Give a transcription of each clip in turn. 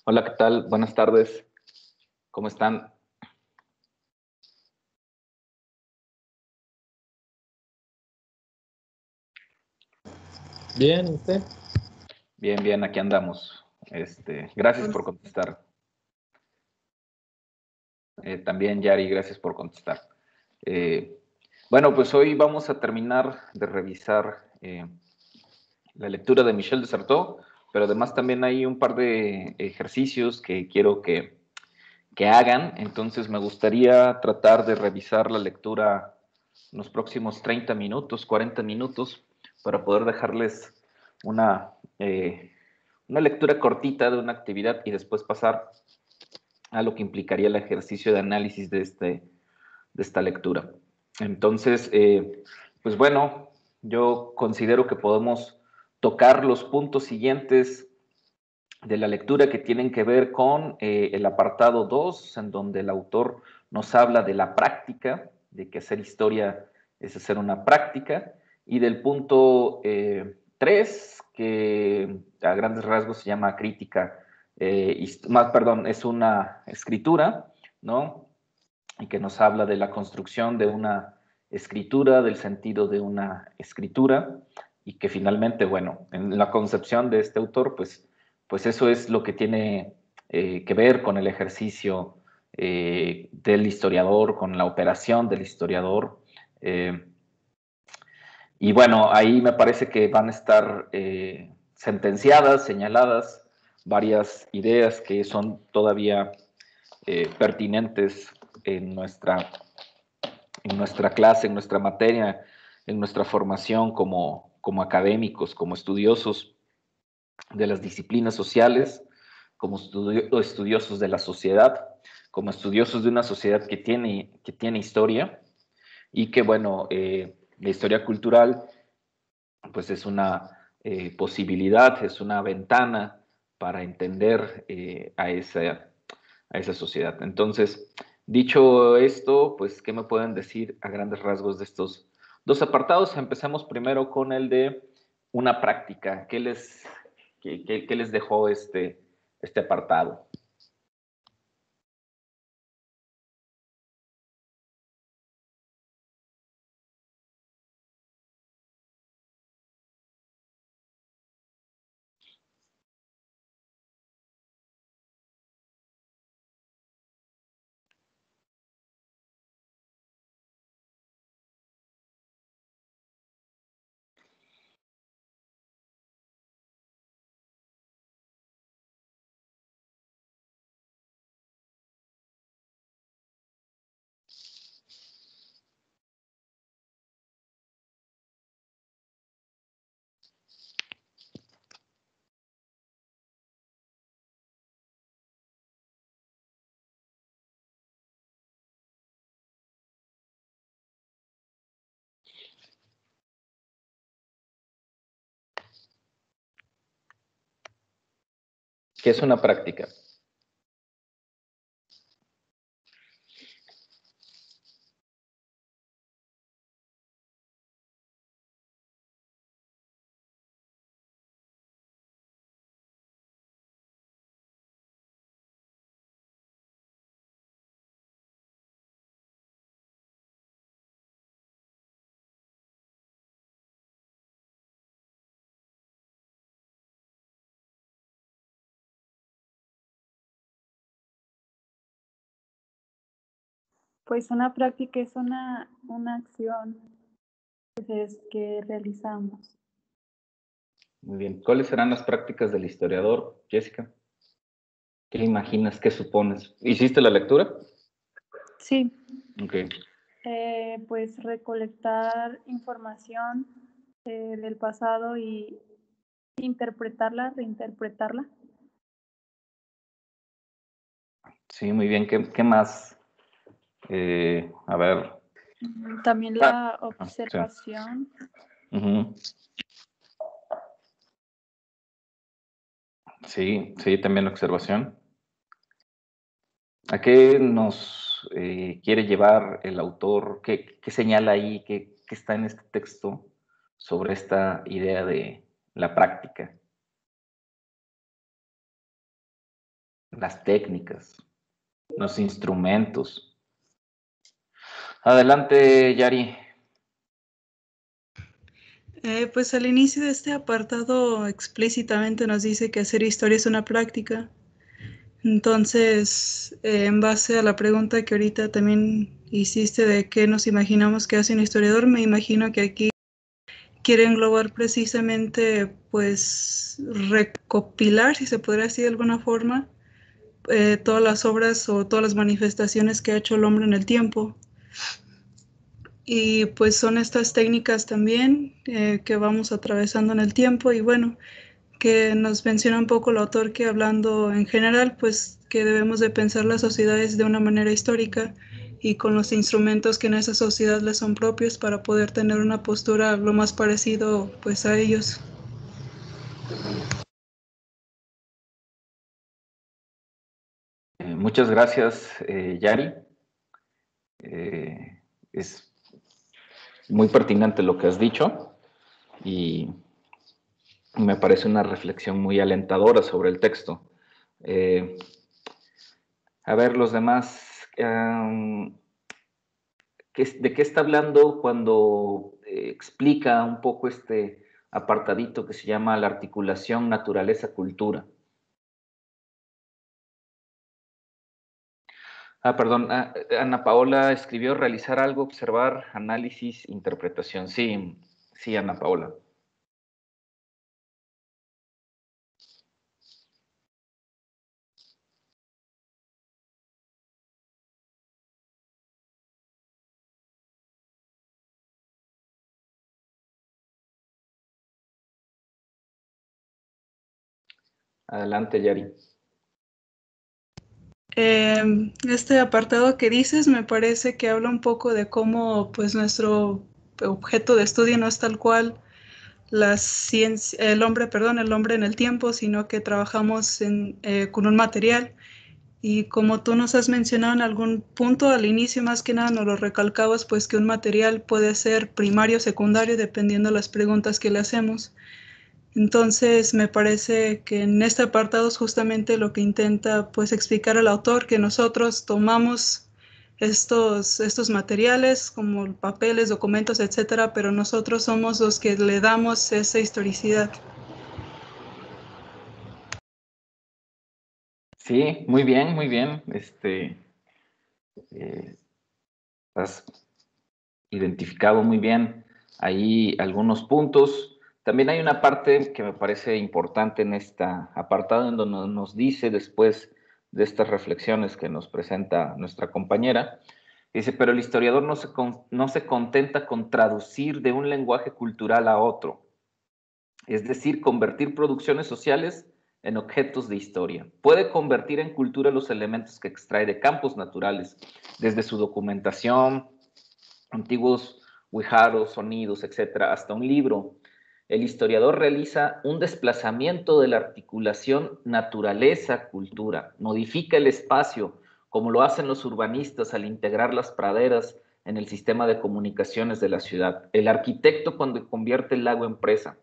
Hola, ¿qué tal? Buenas tardes. ¿Cómo están? Bien, ¿usted? Bien, bien, aquí andamos. Gracias por contestar. También, Yari, gracias por contestar. Eh, bueno, pues hoy vamos a terminar de revisar la lectura de Michel de Certeau, pero además también hay un par de ejercicios que quiero que hagan. Entonces me gustaría tratar de revisar la lectura en los próximos 30 minutos, 40 minutos, para poder dejarles una, eh, una lectura cortita de una actividad y después pasar a lo que implicaría el ejercicio de análisis de esta lectura. Entonces, pues bueno, yo considero que podemos tocar los puntos siguientes de la lectura que tienen que ver con el apartado 2, en donde el autor nos habla de la práctica, de que hacer historia es hacer una práctica, y del punto 3, que a grandes rasgos se llama crítica, perdón, es una escritura, ¿no? Y que nos habla de la construcción de una escritura, del sentido de una escritura, y que finalmente, bueno, en la concepción de este autor, pues eso es lo que tiene que ver con el ejercicio del historiador, con la operación del historiador. Y bueno, ahí me parece que van a estar sentenciadas, señaladas varias ideas que son todavía pertinentes en nuestra clase, en nuestra materia, en nuestra formación como académicos, como estudiosos de las disciplinas sociales, como estudiosos de la sociedad, como estudiosos de una sociedad que tiene historia y que, bueno, la historia cultural, pues es una posibilidad, es una ventana para entender a esa sociedad. Entonces, dicho esto, pues, ¿qué me pueden decir a grandes rasgos de estos dos apartados? Empecemos primero con el de una práctica. ¿Qué les dejó este apartado? ¿Qué es una práctica? Pues una práctica es una acción que realizamos. Muy bien. ¿Cuáles serán las prácticas del historiador, Jessica? ¿Qué imaginas? ¿Qué supones? ¿Hiciste la lectura? Sí, Ok. pues recolectar información del pasado y interpretarla, reinterpretarla. Sí, muy bien. ¿Qué más? A ver. También la observación. Ujú. Sí, sí, también la observación. ¿A qué nos quiere llevar el autor? ¿Qué señala ahí? ¿Qué está en este texto sobre esta idea de la práctica? las técnicas, los instrumentos. Adelante, Yari. Pues al inicio de este apartado explícitamente nos dice que hacer historia es una práctica. Entonces, en base a la pregunta que ahorita también hiciste de qué nos imaginamos que hace un historiador, me imagino que aquí quiere englobar precisamente, pues, recopilar, si se podría decir de alguna forma, todas las obras o todas las manifestaciones que ha hecho el hombre en el tiempo. Y pues son estas técnicas también que vamos atravesando en el tiempo y bueno, que nos menciona un poco el autor que hablando en general, pues que debemos de pensar las sociedades de una manera histórica y con los instrumentos que en esa sociedad les son propios para poder tener una postura lo más parecido pues a ellos. Muchas gracias, Yari. Es muy pertinente lo que has dicho y me parece una reflexión muy alentadora sobre el texto. A ver, los demás, ¿de qué está hablando cuando explica un poco este apartadito que se llama la articulación naturaleza-cultura? Perdón, Ana Paola escribió realizar algo, observar, análisis, interpretación. Sí, sí, Ana Paola. Adelante, Yari. Este apartado que dices me parece que habla un poco de cómo pues nuestro objeto de estudio no es tal cual la ciencia, el hombre en el tiempo, sino que trabajamos con un material. Y como tú nos has mencionado en algún punto al inicio, más que nada nos lo recalcabas, pues que un material puede ser primario o secundario dependiendo de las preguntas que le hacemos. Entonces me parece que en este apartado es justamente lo que intenta pues explicar el autor, que nosotros tomamos estos materiales como papeles, documentos, etcétera, pero nosotros somos los que le damos esa historicidad. Sí, muy bien, muy bien. Has identificado muy bien ahí algunos puntos. También hay una parte que me parece importante en esta apartado, en donde nos dice después de estas reflexiones que nos presenta nuestra compañera, dice, pero el historiador no se contenta con traducir de un lenguaje cultural a otro, es decir, convertir producciones sociales en objetos de historia. Puede convertir en cultura los elementos que extrae de campos naturales, desde su documentación, antiguos guijarros, sonidos, etcétera, hasta un libro. El historiador realiza un desplazamiento de la articulación naturaleza-cultura, modifica el espacio, como lo hacen los urbanistas al integrar las praderas en el sistema de comunicaciones de la ciudad. El arquitecto cuando convierte el lago en presa.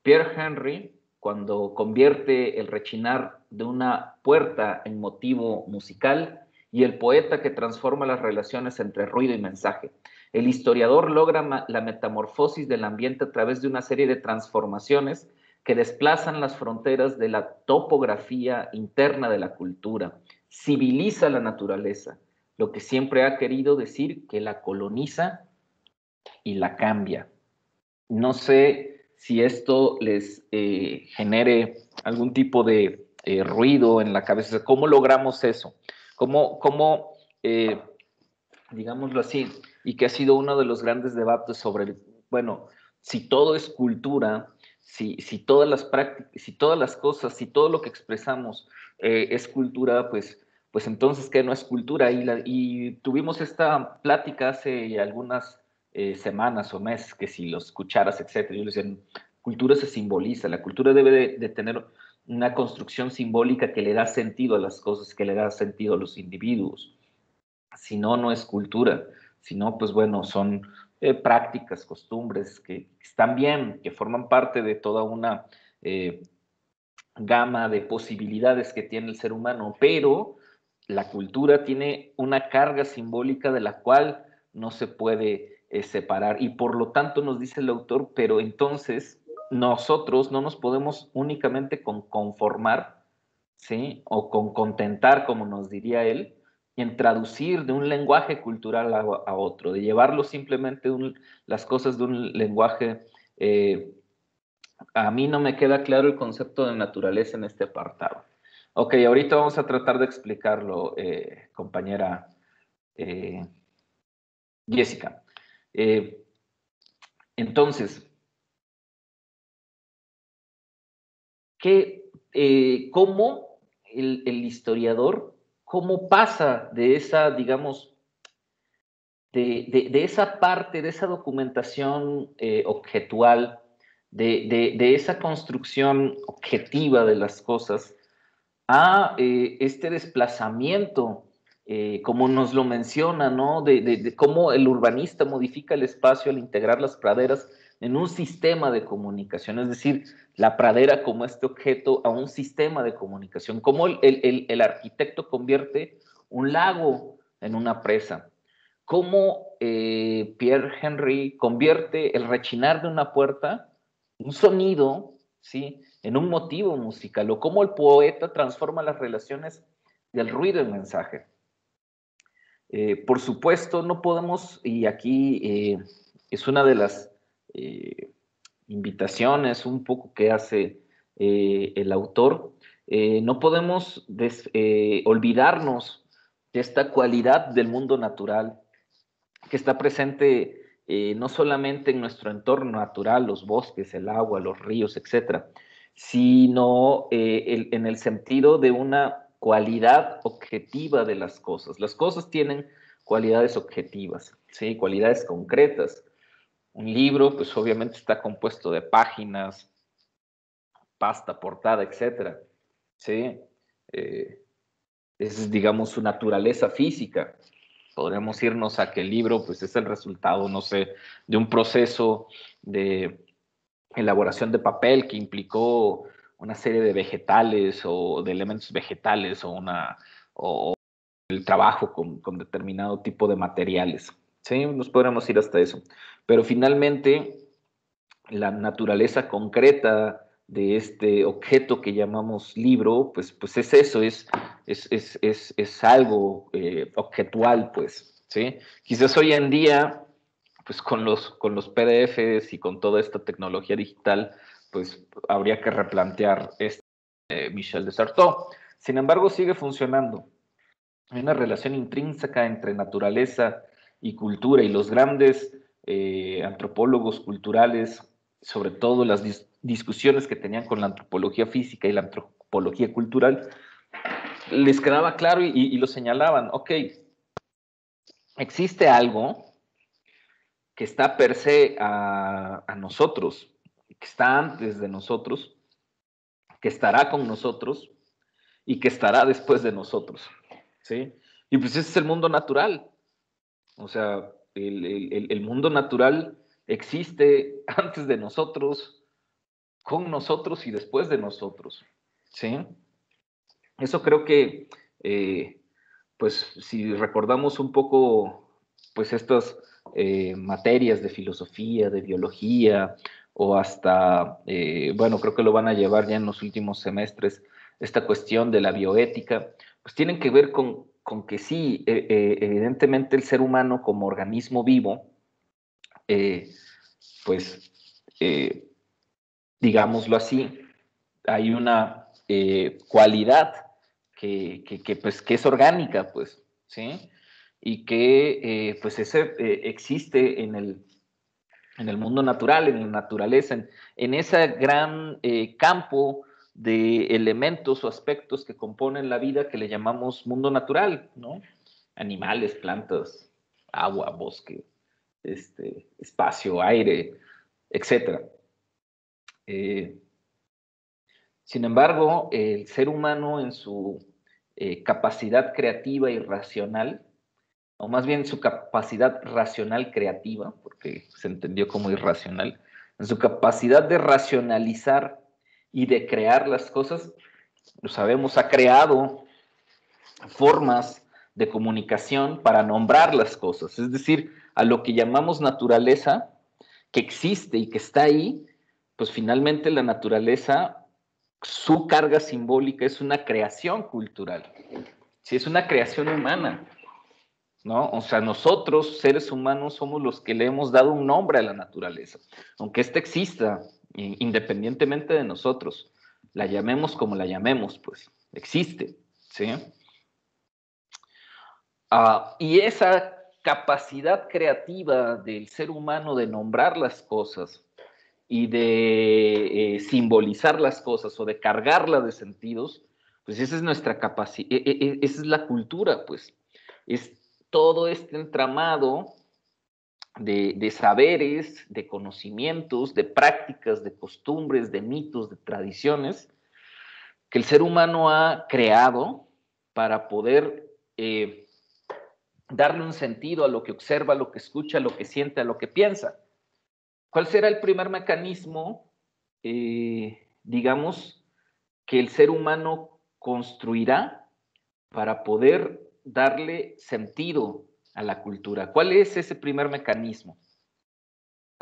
Pierre Henry cuando convierte el rechinar de una puerta en motivo musical y el poeta que transforma las relaciones entre ruido y mensaje. El historiador logra la metamorfosis del ambiente a través de una serie de transformaciones que desplazan las fronteras de la topografía interna de la cultura, civiliza la naturaleza, lo que siempre ha querido decir que la coloniza y la cambia. No sé si esto les genere algún tipo de ruido en la cabeza. ¿Cómo logramos eso? ¿Cómo digámoslo así, y que ha sido uno de los grandes debates sobre, bueno, si todo es cultura, si todas las prácticas, si todas las cosas, si todo lo que expresamos es cultura, pues entonces, ¿qué no es cultura? Y tuvimos esta plática hace algunas semanas o meses, que si los escucharas, etcétera, yo les decía, cultura se simboliza, la cultura debe de tener una construcción simbólica que le da sentido a las cosas, que le da sentido a los individuos. Si no, no es cultura. Si no, pues bueno, son prácticas, costumbres que están bien, que forman parte de toda una gama de posibilidades que tiene el ser humano, pero la cultura tiene una carga simbólica de la cual no se puede separar, y por lo tanto nos dice el autor, pero entonces nosotros no nos podemos únicamente conformar, ¿sí? O con contentar, como nos diría él, en traducir de un lenguaje cultural a otro, de llevarlo simplemente las cosas de un lenguaje. A mí no me queda claro el concepto de naturaleza en este apartado. Ok, ahorita vamos a tratar de explicarlo, compañera Jessica. Entonces, ¿cómo el historiador, cómo pasa de esa, digamos, de esa parte, de esa documentación objetual, de esa construcción objetiva de las cosas, a este desplazamiento, como nos lo menciona, ¿no? De cómo el urbanista modifica el espacio al integrar las praderas en un sistema de comunicación, es decir, la pradera como este objeto a un sistema de comunicación, cómo el arquitecto convierte un lago en una presa, cómo Pierre Henry convierte el rechinar de una puerta, un sonido, ¿sí?, en un motivo musical, o cómo el poeta transforma las relaciones del ruido en mensaje. Por supuesto, no podemos, y aquí es una de las invitaciones un poco que hace el autor, no podemos olvidarnos de esta cualidad del mundo natural que está presente no solamente en nuestro entorno natural, los bosques, el agua, los ríos, etcétera, sino en el sentido de una cualidad objetiva de las cosas. Las cosas tienen cualidades objetivas, ¿sí? Cualidades concretas. Un libro, pues obviamente está compuesto de páginas, pasta, portada, etcétera, ¿sí? Es, digamos, su naturaleza física. Podremos irnos a que el libro, pues, es el resultado, no sé, de un proceso de elaboración de papel que implicó una serie de vegetales o de elementos vegetales o el trabajo con determinado tipo de materiales. Sí, nos podremos ir hasta eso. Pero finalmente, la naturaleza concreta de este objeto que llamamos libro, pues es eso, es algo objetual, pues, ¿sí? Quizás hoy en día, pues con los PDFs y con toda esta tecnología digital, pues habría que replantear Michel de Certeau. Sin embargo, sigue funcionando. Hay una relación intrínseca entre naturaleza y cultura, y los grandes antropólogos culturales, sobre todo las discusiones que tenían con la antropología física y la antropología cultural, les quedaba claro y lo señalaban. Ok, existe algo que está per se a nosotros, que está antes de nosotros, que estará con nosotros y que estará después de nosotros, ¿sí? Y pues ese es el mundo natural. O sea, el mundo natural existe antes de nosotros, con nosotros y después de nosotros, ¿sí? Eso creo que, pues, si recordamos un poco, pues, estas materias de filosofía, de biología, o hasta, bueno, creo que lo van a llevar ya en los últimos semestres, esta cuestión de la bioética, pues tienen que ver con que sí, evidentemente el ser humano como organismo vivo, eh, pues, digámoslo así, hay una cualidad pues, que es orgánica, pues, ¿sí? Y que pues existe en el mundo natural, en la naturaleza, en ese gran campo de elementos o aspectos que componen la vida que le llamamos mundo natural, ¿no? Animales, plantas, agua, bosque, espacio, aire, etc. Sin embargo, el ser humano en su capacidad creativa y racional, o más bien su capacidad racional creativa, porque se entendió como irracional, en su capacidad de racionalizar y de crear las cosas, lo sabemos, ha creado formas de comunicación para nombrar las cosas, es decir, a lo que llamamos naturaleza, que existe y que está ahí, pues finalmente la naturaleza, su carga simbólica es una creación cultural, sí, es una creación humana, ¿no? O sea, nosotros, seres humanos, somos los que le hemos dado un nombre a la naturaleza, aunque ésta exista, independientemente de nosotros, la llamemos como la llamemos, pues, existe, ¿sí? Y esa capacidad creativa del ser humano de nombrar las cosas y de simbolizar las cosas o de cargarla de sentidos, pues esa es nuestra capacidad, esa es la cultura, pues. Es todo este entramado de saberes, de conocimientos, de prácticas, de costumbres, de mitos, de tradiciones, que el ser humano ha creado para poder darle un sentido a lo que observa, a lo que escucha, a lo que siente, a lo que piensa. ¿Cuál será el primer mecanismo, digamos, que el ser humano construirá para poder darle sentido a la cultura? ¿Cuál es ese primer mecanismo?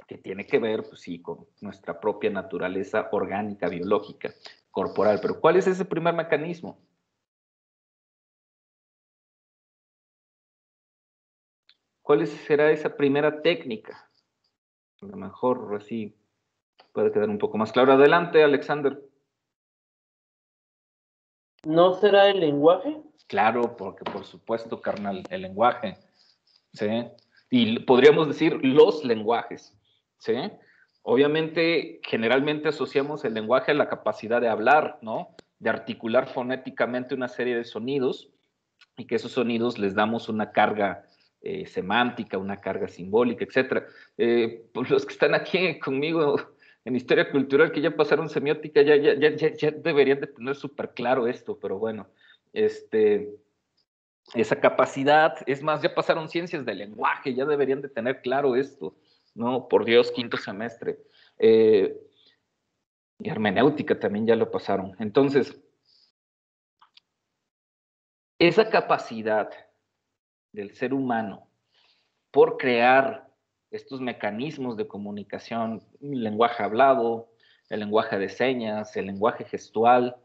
Que tiene que ver, pues sí, con nuestra propia naturaleza orgánica, biológica, corporal. Pero ¿cuál es ese primer mecanismo? ¿Cuál será esa primera técnica? A lo mejor así puede quedar un poco más claro. Adelante, Alexander. ¿No será el lenguaje? Claro, porque por supuesto, carnal, el lenguaje, ¿sí? Y podríamos decir los lenguajes, ¿sí? Obviamente, generalmente asociamos el lenguaje a la capacidad de hablar, ¿no? De articular fonéticamente una serie de sonidos y que esos sonidos les damos una carga semántica, una carga simbólica, etc. Pues los que están aquí conmigo en historia cultural, que ya pasaron semiótica, ya deberían de tener súper claro esto, pero bueno, esa capacidad, es más, ya pasaron ciencias del lenguaje, ya deberían de tener claro esto, ¿no? Por Dios, quinto semestre. Y hermenéutica también ya lo pasaron. Entonces, esa capacidad del ser humano por crear estos mecanismos de comunicación, el lenguaje hablado, el lenguaje de señas, el lenguaje gestual,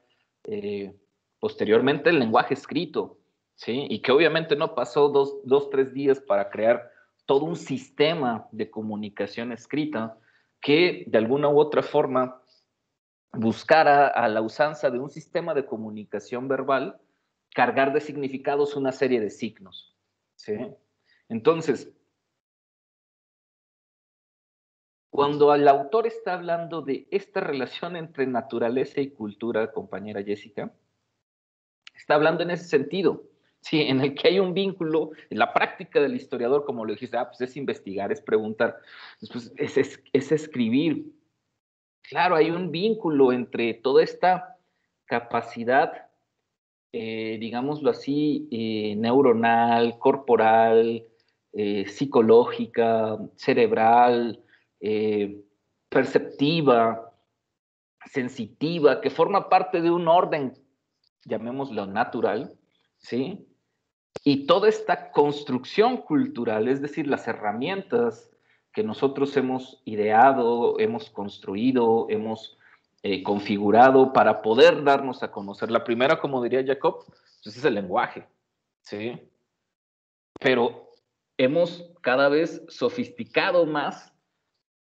posteriormente el lenguaje escrito, ¿sí? Y que obviamente no pasó dos, 3 días para crear todo un sistema de comunicación escrita que de alguna u otra forma buscara a la usanza de un sistema de comunicación verbal cargar de significados una serie de signos, ¿sí? Entonces, cuando el autor está hablando de esta relación entre naturaleza y cultura, compañera Jessica, está hablando en ese sentido, sí, en el que hay un vínculo, en la práctica del historiador, como lo dijiste, pues es investigar, es preguntar, después es escribir. Claro, hay un vínculo entre toda esta capacidad, digámoslo así, neuronal, corporal, psicológica, cerebral, perceptiva, sensitiva, que forma parte de un orden, llamémoslo natural, ¿sí? Y toda esta construcción cultural, es decir, las herramientas que nosotros hemos ideado, hemos construido, hemos configurado para poder darnos a conocer. La primera, como diría Jacob, pues es el lenguaje, ¿sí? Pero hemos cada vez sofisticado más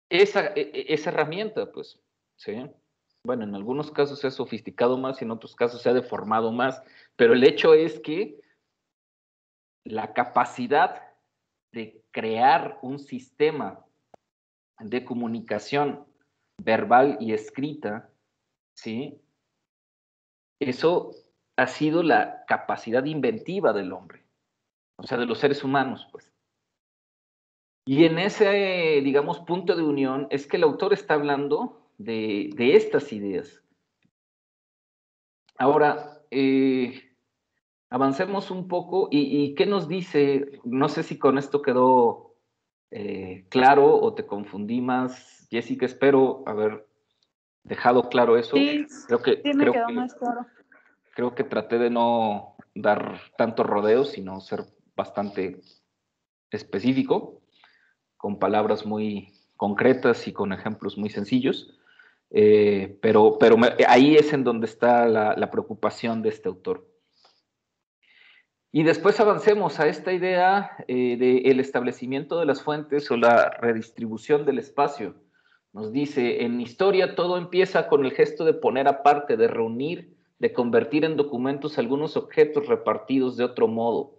esa herramienta, pues, ¿sí? Bueno, en algunos casos se ha sofisticado más y en otros casos se ha deformado más, pero el hecho es que la capacidad de crear un sistema de comunicación verbal y escrita, ¿sí? Eso ha sido la capacidad inventiva del hombre, o sea, de los seres humanos, pues. Y en ese, digamos, punto de unión es que el autor está hablando de estas ideas. Ahora, avancemos un poco y ¿qué nos dice? No sé si con esto quedó claro o te confundí más, Jessica, espero haber dejado claro eso. Sí, sí me quedó más claro. Creo que traté de no dar tantos rodeos, sino ser bastante específico, con palabras muy concretas y con ejemplos muy sencillos. Pero ahí es en donde está la preocupación de este autor. Y después avancemos a esta idea del establecimiento de las fuentes o la redistribución del espacio. Nos dice, en historia todo empieza con el gesto de poner aparte, de reunir, de convertir en documentos algunos objetos repartidos de otro modo.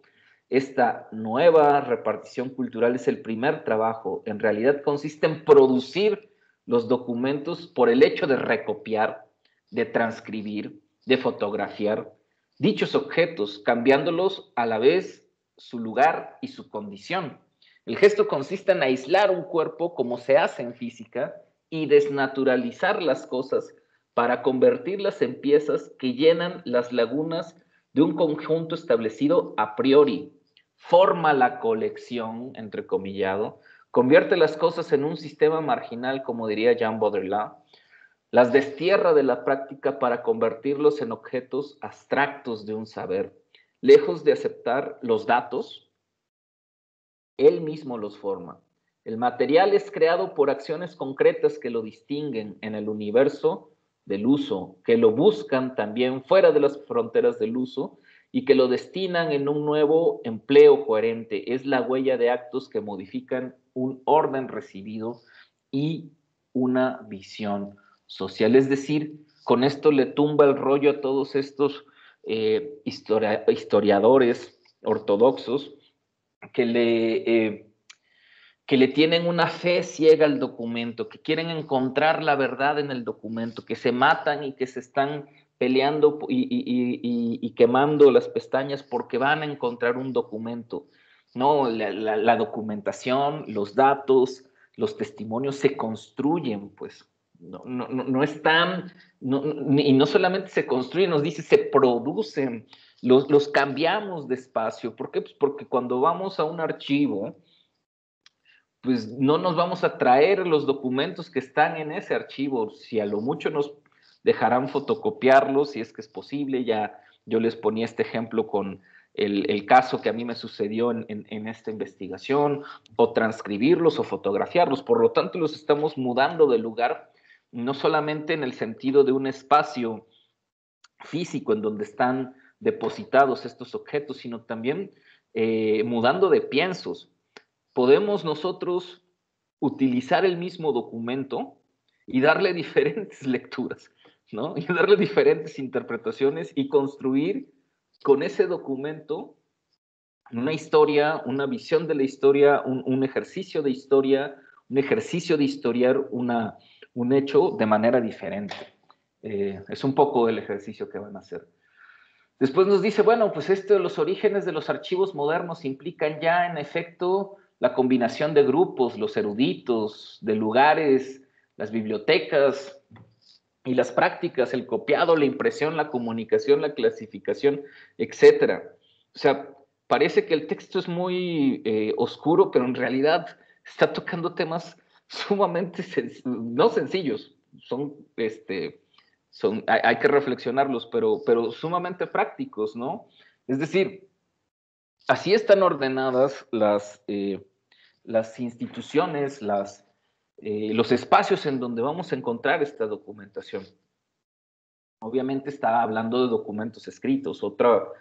Esta nueva repartición cultural es el primer trabajo. En realidad consiste en producir los documentos por el hecho de recopiar, de transcribir, de fotografiar dichos objetos, cambiándolos a la vez su lugar y su condición. El gesto consiste en aislar un cuerpo como se hace en física y desnaturalizar las cosas para convertirlas en piezas que llenan las lagunas de un conjunto establecido a priori. Forma la colección, entrecomillado, convierte las cosas en un sistema marginal, como diría Jean Baudrillard, las destierra de la práctica para convertirlos en objetos abstractos de un saber. Lejos de aceptar los datos, él mismo los forma. El material es creado por acciones concretas que lo distinguen en el universo del uso, que lo buscan también fuera de las fronteras del uso y que lo destinan en un nuevo empleo coherente. Es la huella de actos que modifican un orden recibido y una visión social. Es decir, con esto le tumba el rollo a todos estos historiadores ortodoxos que le tienen una fe ciega al documento, que quieren encontrar la verdad en el documento, que se matan y que se están peleando y quemando las pestañas porque van a encontrar un documento. No, la documentación, los datos, los testimonios se construyen, pues. No están, y no solamente se construyen, nos dice, se producen, los cambiamos de espacio. ¿Por qué? Pues porque cuando vamos a un archivo, pues no nos vamos a traer los documentos que están en ese archivo, si a lo mucho nos dejarán fotocopiarlos, si es que es posible. Ya yo les ponía este ejemplo con el caso que a mí me sucedió en esta investigación, o transcribirlos o fotografiarlos. Por lo tanto, los estamos mudando de lugar, no solamente en el sentido de un espacio físico en donde están depositados estos objetos, sino también mudando de piensos. Podemos nosotros utilizar el mismo documento y darle diferentes lecturas, ¿no? Y darle diferentes interpretaciones y construir con ese documento una historia, una visión de la historia, un ejercicio de historia, un ejercicio de historiar un hecho de manera diferente. Es un poco el ejercicio que van a hacer. Después nos dice, bueno, pues los orígenes de los archivos modernos implican ya en efecto la combinación de grupos, los eruditos, de lugares, las bibliotecas y las prácticas, el copiado, la impresión, la comunicación, la clasificación, etc. O sea, parece que el texto es muy oscuro, pero en realidad está tocando temas sumamente no sencillos, hay que reflexionarlos, pero sumamente prácticos, ¿no? Es decir, así están ordenadas las instituciones, los espacios en donde vamos a encontrar esta documentación. Obviamente está hablando de documentos escritos. Otro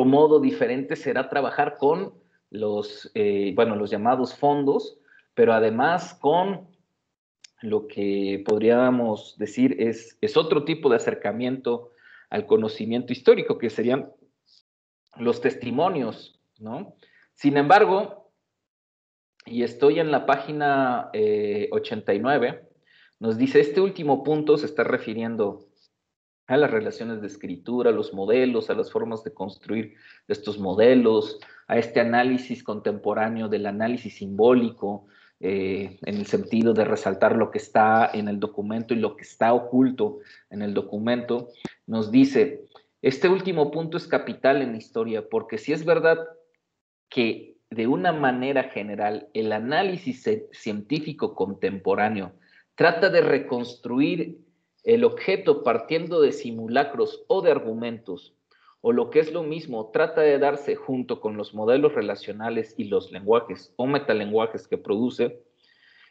modo diferente será trabajar con los llamados fondos, pero además con lo que podríamos decir es otro tipo de acercamiento al conocimiento histórico, que serían los testimonios, ¿no? Sin embargo, y estoy en la página 89, nos dice, este último punto se está refiriendo a las relaciones de escritura, a los modelos, a las formas de construir estos modelos, a este análisis contemporáneo del análisis simbólico, en el sentido de resaltar lo que está en el documento y lo que está oculto en el documento. Nos dice, este último punto es capital en la historia, porque si es verdad que de una manera general el análisis científico contemporáneo trata de reconstruir el objeto partiendo de simulacros o de argumentos, o lo que es lo mismo, trata de darse junto con los modelos relacionales y los lenguajes o metalenguajes que produce,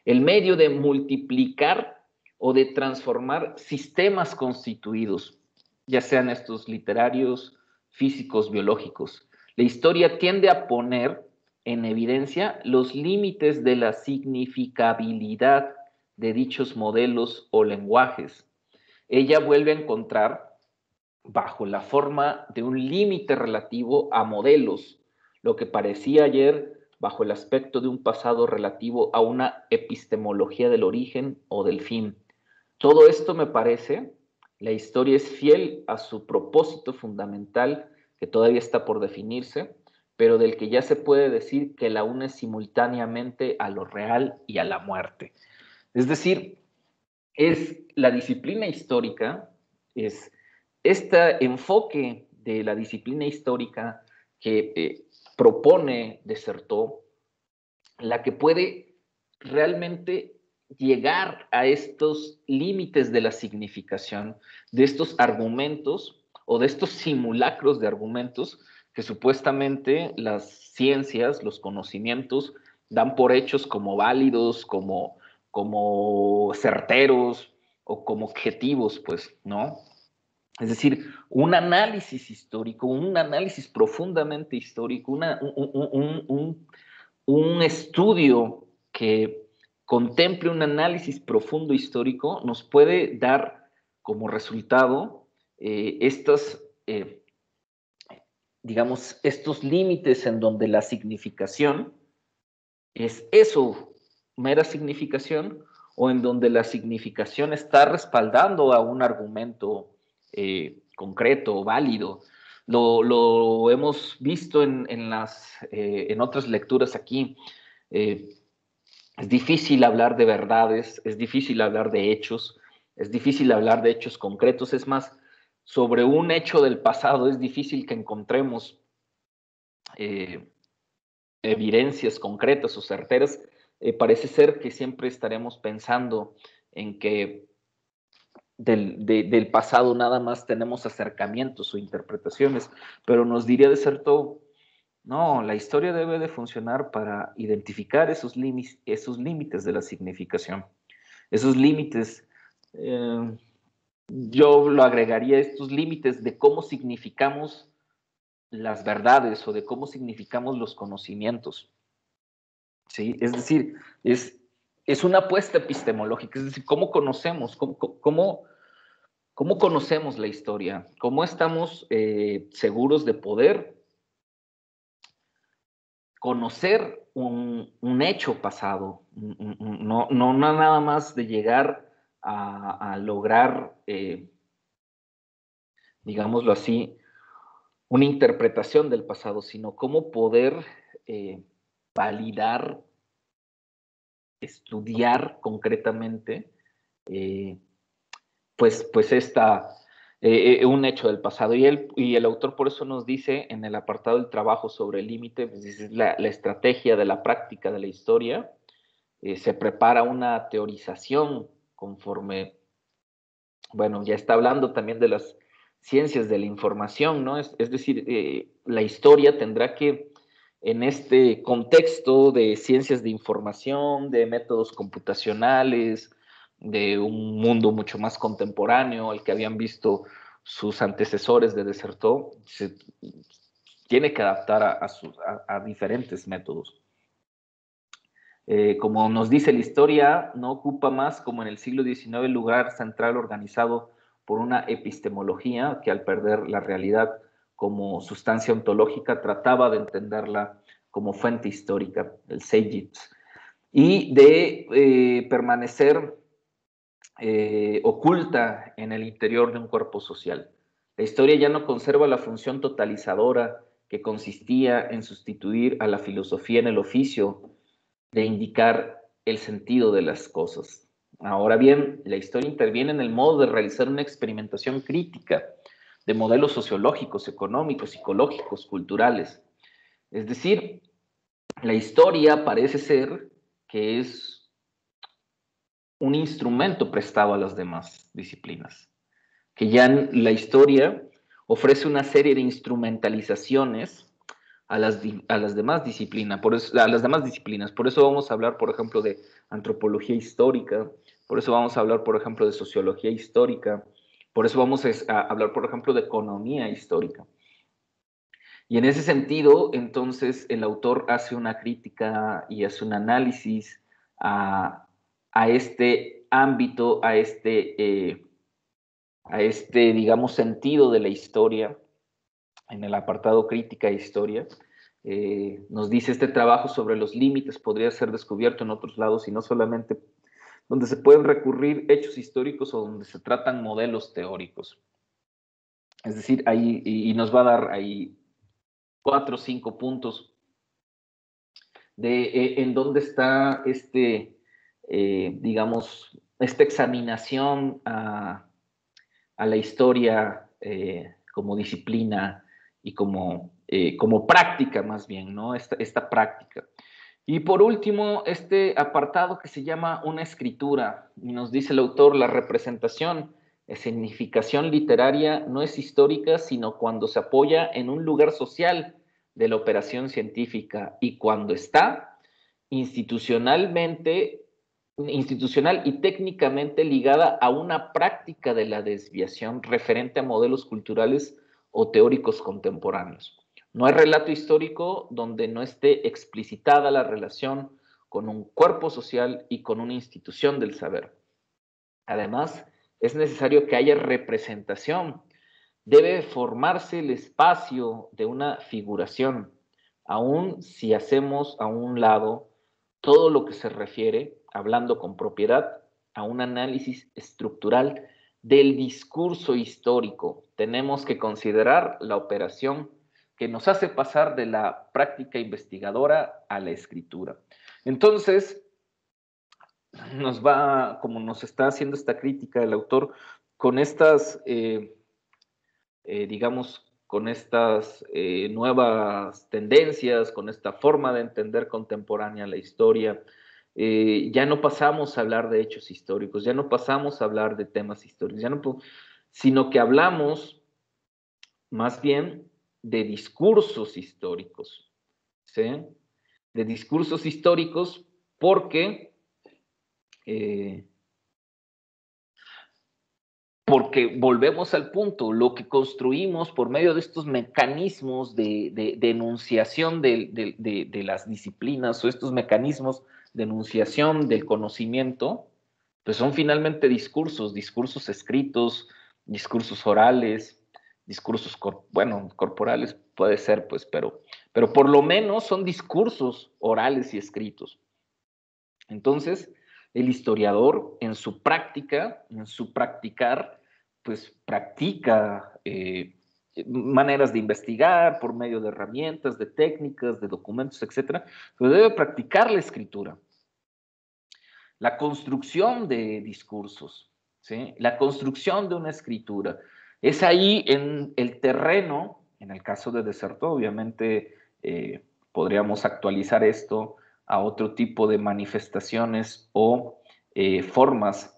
el medio de multiplicar o de transformar sistemas constituidos, ya sean estos literarios, físicos, biológicos. La historia tiende a poner en evidencia los límites de la significabilidad de dichos modelos o lenguajes. Ella vuelve a encontrar bajo la forma de un límite relativo a modelos, lo que parecía ayer bajo el aspecto de un pasado relativo a una epistemología del origen o del fin. Todo esto me parece, la historia es fiel a su propósito fundamental, que todavía está por definirse, pero del que ya se puede decir que la une simultáneamente a lo real y a la muerte. Es decir, es la disciplina histórica, es este enfoque de la disciplina histórica que propone Dessertó, la que puede realmente llegar a estos límites de la significación, de estos argumentos o de estos simulacros de argumentos que supuestamente las ciencias, los conocimientos, dan por hechos como válidos, como certeros o como objetivos, pues, ¿no? Es decir, un análisis histórico, un análisis profundamente histórico, un estudio que contemple un análisis profundo histórico nos puede dar como resultado digamos, estos límites en donde la significación es eso, mera significación, o en donde la significación está respaldando a un argumento concreto, válido. Lo hemos visto en otras lecturas aquí. Es difícil hablar de verdades, es difícil hablar de hechos, es difícil hablar de hechos concretos. Es más, sobre un hecho del pasado es difícil que encontremos evidencias concretas o certeras. Parece ser que siempre estaremos pensando en que del pasado nada más tenemos acercamientos o interpretaciones, pero nos diría Dessertó, no, la historia debe de funcionar para identificar esos límites de la significación, esos límites, yo lo agregaría, estos límites de cómo significamos las verdades o de cómo significamos los conocimientos. ¿Sí? Es decir, es una apuesta epistemológica, es decir, ¿cómo conocemos? ¿Cómo conocemos la historia? ¿Cómo estamos seguros de poder conocer un hecho pasado? No nada más de llegar a lograr, digámoslo así, una interpretación del pasado, sino cómo poder validar, estudiar concretamente, pues un hecho del pasado. Y el autor por eso nos dice en el apartado del trabajo sobre el límite, pues dice, la estrategia de la práctica de la historia, se prepara una teorización conforme, bueno, ya está hablando también de las ciencias de la información, ¿no? Es decir, la historia tendrá que, en este contexto de ciencias de información, de métodos computacionales, de un mundo mucho más contemporáneo, al que habían visto sus antecesores de Dessertó, se tiene que adaptar a diferentes métodos. Como nos dice la historia, no ocupa más, como en el siglo XIX, el lugar central organizado por una epistemología que, al perder la realidad como sustancia ontológica, trataba de entenderla como fuente histórica, el Sejitz, y de permanecer oculta en el interior de un cuerpo social. La historia ya no conserva la función totalizadora que consistía en sustituir a la filosofía en el oficio de indicar el sentido de las cosas. Ahora bien, la historia interviene en el modo de realizar una experimentación crítica de modelos sociológicos, económicos, psicológicos, culturales. Es decir, la historia parece ser que es un instrumento prestado a las demás disciplinas, que ya la historia ofrece una serie de instrumentalizaciones a las demás disciplinas. Por eso vamos a hablar, por ejemplo, de antropología histórica, por eso vamos a hablar, por ejemplo, de sociología histórica, por eso vamos a hablar, por ejemplo, de economía histórica. Y en ese sentido, entonces, el autor hace una crítica y hace un análisis a este ámbito, a este, digamos, sentido de la historia, en el apartado crítica e historia. Nos dice: este trabajo sobre los límites podría ser descubierto en otros lados y no solamente donde se pueden recurrir hechos históricos o donde se tratan modelos teóricos. Es decir, ahí, y nos va a dar ahí 4 o 5 puntos de en dónde está digamos, esta examinación a la historia como disciplina y como práctica, más bien, ¿no? Esta práctica. Y por último, este apartado que se llama una escritura, y nos dice el autor: la representación, escenificación literaria no es histórica, sino cuando se apoya en un lugar social de la operación científica y cuando está institucional y técnicamente ligada a una práctica de la desviación referente a modelos culturales o teóricos contemporáneos. No hay relato histórico donde no esté explicitada la relación con un cuerpo social y con una institución del saber. Además, es necesario que haya representación. Debe formarse el espacio de una figuración, aun si hacemos a un lado todo lo que se refiere, hablando con propiedad, a un análisis estructural del discurso histórico. Tenemos que considerar la operación que nos hace pasar de la práctica investigadora a la escritura. Entonces, como nos está haciendo esta crítica el autor, con estas, digamos, con estas nuevas tendencias, con esta forma de entender contemporánea la historia, ya no pasamos a hablar de hechos históricos, ya no pasamos a hablar de temas históricos, sino que hablamos más bien de discursos históricos, ¿sí? De discursos históricos porque volvemos al punto, lo que construimos por medio de estos mecanismos de enunciación de las disciplinas o estos mecanismos de enunciación del conocimiento, pues son finalmente discursos escritos, discursos orales, discursos, corporales puede ser, pues, pero por lo menos son discursos orales y escritos. Entonces, el historiador en su práctica, en su practicar, pues practica maneras de investigar por medio de herramientas, de técnicas, de documentos, etcétera, pero debe practicar la escritura. La construcción de discursos, ¿sí? La construcción de una escritura. Es ahí en el terreno, en el caso de Dessertó, obviamente podríamos actualizar esto a otro tipo de manifestaciones o formas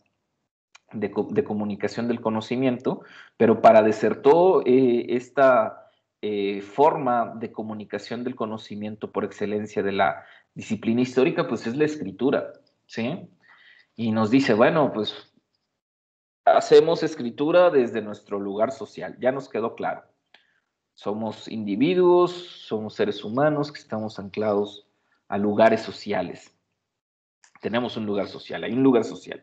de comunicación del conocimiento, pero para Dessertó esta forma de comunicación del conocimiento por excelencia de la disciplina histórica, pues es la escritura, ¿sí? Y nos dice, bueno, pues hacemos escritura desde nuestro lugar social, ya nos quedó claro. Somos individuos, somos seres humanos que estamos anclados a lugares sociales. Tenemos un lugar social, hay un lugar social.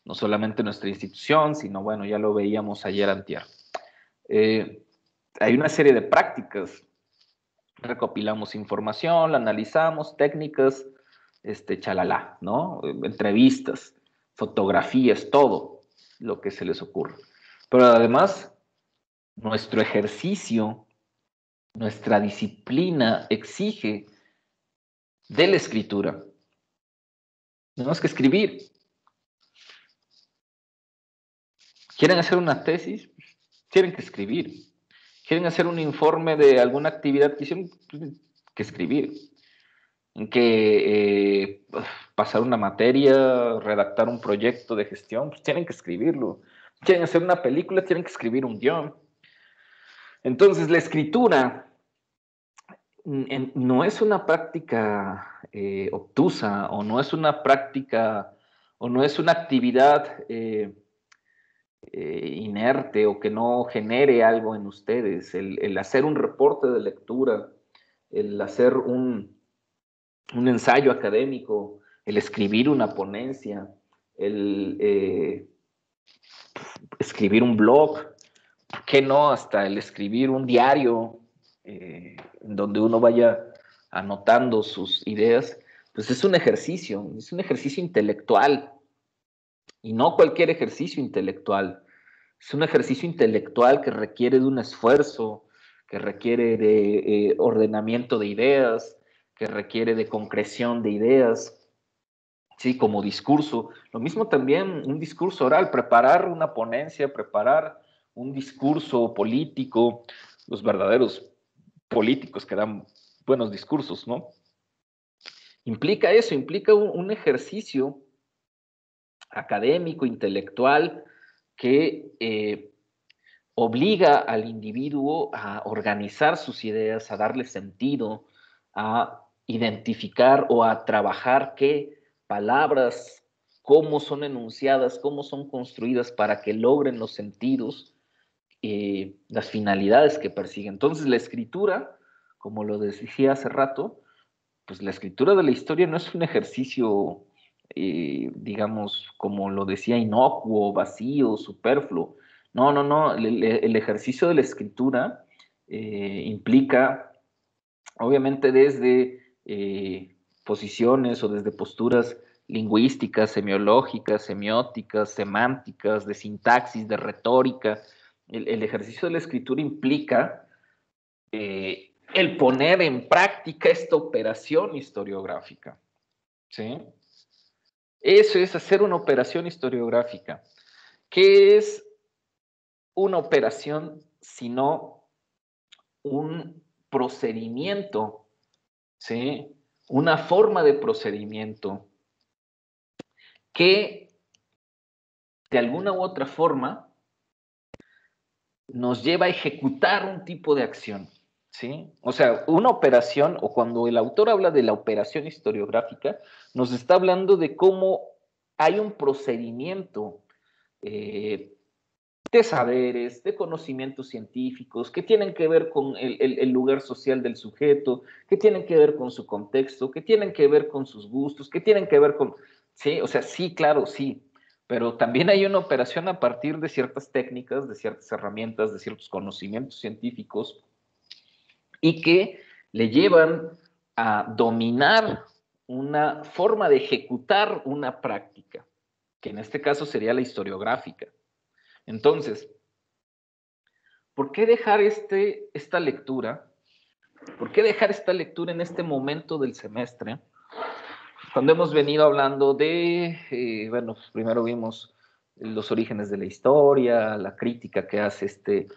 No solamente nuestra institución, sino, bueno, ya lo veíamos ayer antier. Hay una serie de prácticas. Recopilamos información, la analizamos, técnicas, chalala, ¿no? Entrevistas, fotografías, todo lo que se les ocurra. Pero además, nuestro ejercicio, nuestra disciplina exige de la escritura. Tenemos que escribir. ¿Quieren hacer una tesis? Tienen que escribir. ¿Quieren hacer un informe de alguna actividad que hicieron? Que escribir. que pasar una materia, redactar un proyecto de gestión, pues tienen que escribirlo. Quieren hacer una película, tienen que escribir un guión. Entonces, la escritura no es una práctica obtusa, o no es una práctica, o no es una actividad inerte o que no genere algo en ustedes. El hacer un reporte de lectura, el hacer un ensayo académico, el escribir una ponencia, el escribir un blog, ¿por qué no? Hasta el escribir un diario donde uno vaya anotando sus ideas, pues es un ejercicio intelectual, y no cualquier ejercicio intelectual. Es un ejercicio intelectual que requiere de un esfuerzo, que requiere de ordenamiento de ideas, que requiere de concreción de ideas, sí, como discurso. Lo mismo también un discurso oral, preparar una ponencia, preparar un discurso político, los verdaderos políticos que dan buenos discursos, ¿no? Implica eso, implica un ejercicio académico, intelectual, que obliga al individuo a organizar sus ideas, a darle sentido, a identificar o a trabajar qué palabras, cómo son enunciadas, cómo son construidas para que logren los sentidos, las finalidades que persiguen. Entonces, la escritura, como lo decía hace rato, pues la escritura de la historia no es un ejercicio, digamos, como lo decía, inocuo, vacío, superfluo. No, no, no. El ejercicio de la escritura implica, obviamente, desde posiciones o desde posturas lingüísticas, semiológicas, semióticas, semánticas, de sintaxis, de retórica. El ejercicio de la escritura implica el poner en práctica esta operación historiográfica, ¿sí? Eso es hacer una operación historiográfica. ¿Qué es una operación sino un procedimiento, ¿sí? Una forma de procedimiento que de alguna u otra forma nos lleva a ejecutar un tipo de acción, ¿sí? O sea, una operación, o cuando el autor habla de la operación historiográfica, nos está hablando de cómo hay un procedimiento de saberes, de conocimientos científicos, que tienen que ver con el lugar social del sujeto, que tienen que ver con su contexto, que tienen que ver con sus gustos, que tienen que ver con... Sí, o sea, sí, claro, sí, pero también hay una operación a partir de ciertas técnicas, de ciertas herramientas, de ciertos conocimientos científicos, y que le llevan a dominar una forma de ejecutar una práctica, que en este caso sería la historiográfica. Entonces, ¿por qué dejar esta lectura? ¿Por qué dejar esta lectura en este momento del semestre? Cuando hemos venido hablando de, bueno, primero vimos los orígenes de la historia, la crítica que hace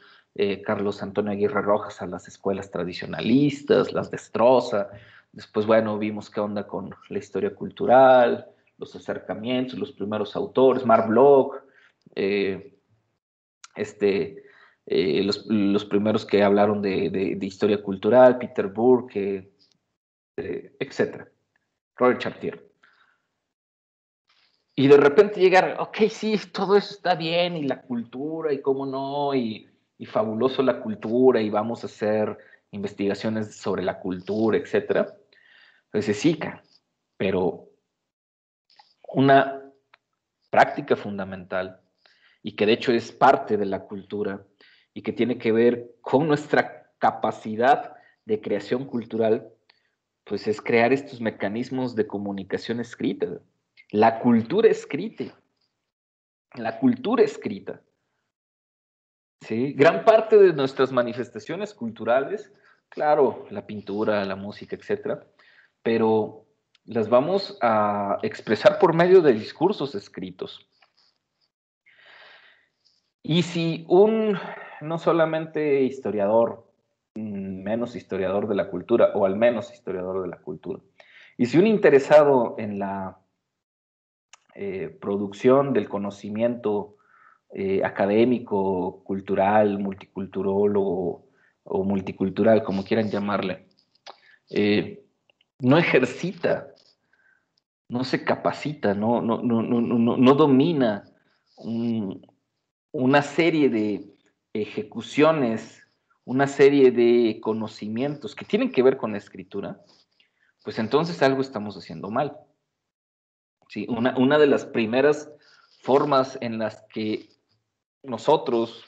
Carlos Antonio Aguirre Rojas a las escuelas tradicionalistas, las destroza. Después, bueno, vimos qué onda con la historia cultural, los acercamientos, los primeros autores, Marc Bloch, los primeros que hablaron de historia cultural, Peter Burke, etc. Robert Chartier. Y de repente llegar, ok, sí, todo eso está bien, y la cultura, y cómo no, y fabuloso la cultura, y vamos a hacer investigaciones sobre la cultura, etc. Entonces sí, pero una práctica fundamental, y que de hecho es parte de la cultura, y que tiene que ver con nuestra capacidad de creación cultural, pues es crear estos mecanismos de comunicación escrita. La cultura escrita. La cultura escrita. ¿Sí? Gran parte de nuestras manifestaciones culturales, claro, la pintura, la música, etc., pero las vamos a expresar por medio de discursos escritos. Y si no solamente historiador, menos historiador de la cultura, o al menos historiador de la cultura, Y si un interesado en la producción del conocimiento académico, cultural, multiculturólogo o multicultural, como quieran llamarle, no ejercita, no se capacita, no domina una serie de ejecuciones, una serie de conocimientos que tienen que ver con la escritura, pues entonces algo estamos haciendo mal. ¿Sí? Una de las primeras formas en las que nosotros,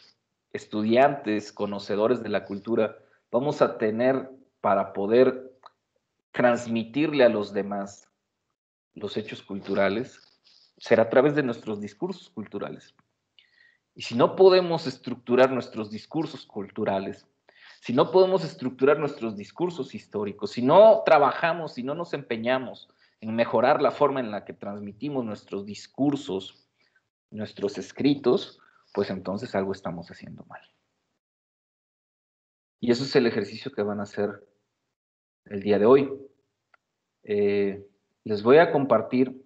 estudiantes, conocedores de la cultura, vamos a tener para poder transmitirle a los demás los hechos culturales, será a través de nuestros discursos culturales. Y si no podemos estructurar nuestros discursos culturales, si no podemos estructurar nuestros discursos históricos, si no trabajamos, si no nos empeñamos en mejorar la forma en la que transmitimos nuestros discursos, nuestros escritos, pues entonces algo estamos haciendo mal. Y eso es el ejercicio que van a hacer el día de hoy. Les voy a compartir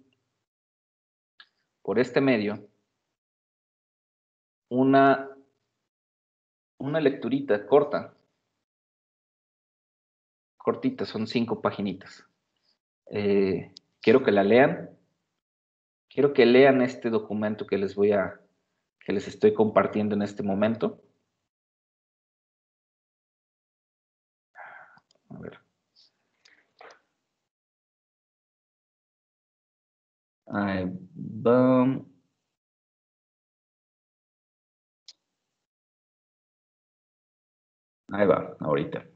por este medio una lecturita cortita, son 5 paginitas. Quiero que la lean, quiero que lean este documento que les estoy compartiendo en este momento. A ver. Ahí va. Ahí va, ahorita.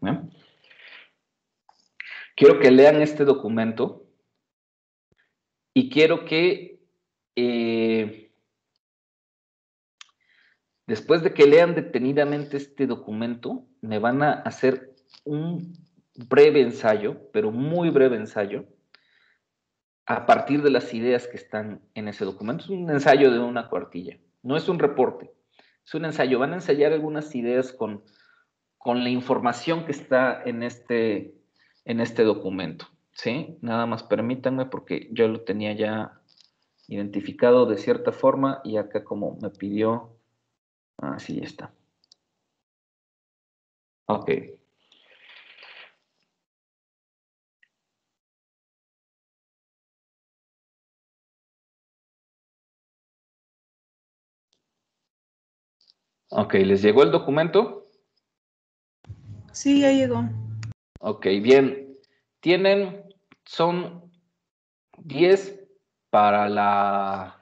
Quiero que lean este documento y quiero que después de que lean detenidamente este documento, me van a hacer un breve ensayo, pero muy breve ensayo, a partir de las ideas que están en ese documento. Es un ensayo de una cuartilla, no es un reporte, es un ensayo. Van a ensayar algunas ideas con la información que está en este documento, ¿sí? Nada más permítanme porque yo lo tenía ya identificado de cierta forma y acá como me pidió, así está. Ok. Ok, ¿les llegó el documento? Sí, ya llegó. Ok, bien. Son 10 para las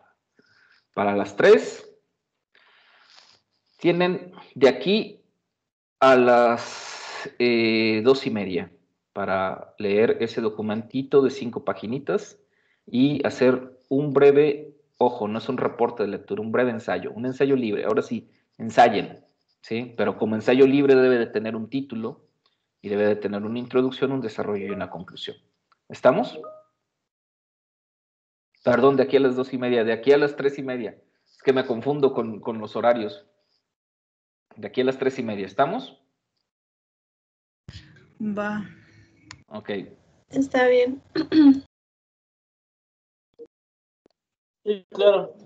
3. Tienen de aquí a las 2:30 para leer ese documentito de 5 paginitas y hacer un breve, ojo, no es un reporte de lectura, un breve ensayo, un ensayo libre. Ahora sí, ensayen, ¿sí? Pero como ensayo libre debe de tener un título y debe de tener una introducción, un desarrollo y una conclusión. ¿Estamos? Perdón, de aquí a las 2:30, de aquí a las 3:30. Es que me confundo con los horarios. De aquí a las 3:30, ¿estamos? Va. Ok. Está bien. Sí, claro.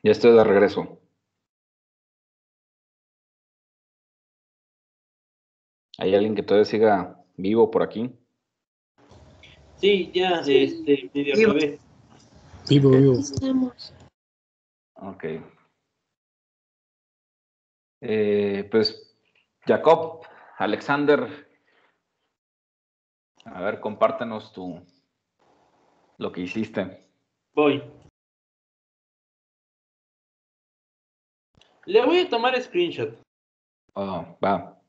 Ya estoy de regreso. ¿Hay alguien que todavía siga vivo por aquí? Sí, ya, medio acabé. Vivo. Estamos. Ok. Pues, Jacob, Alexander, a ver, compártenos lo que hiciste. Voy. Le voy a tomar screenshot. Oh, va.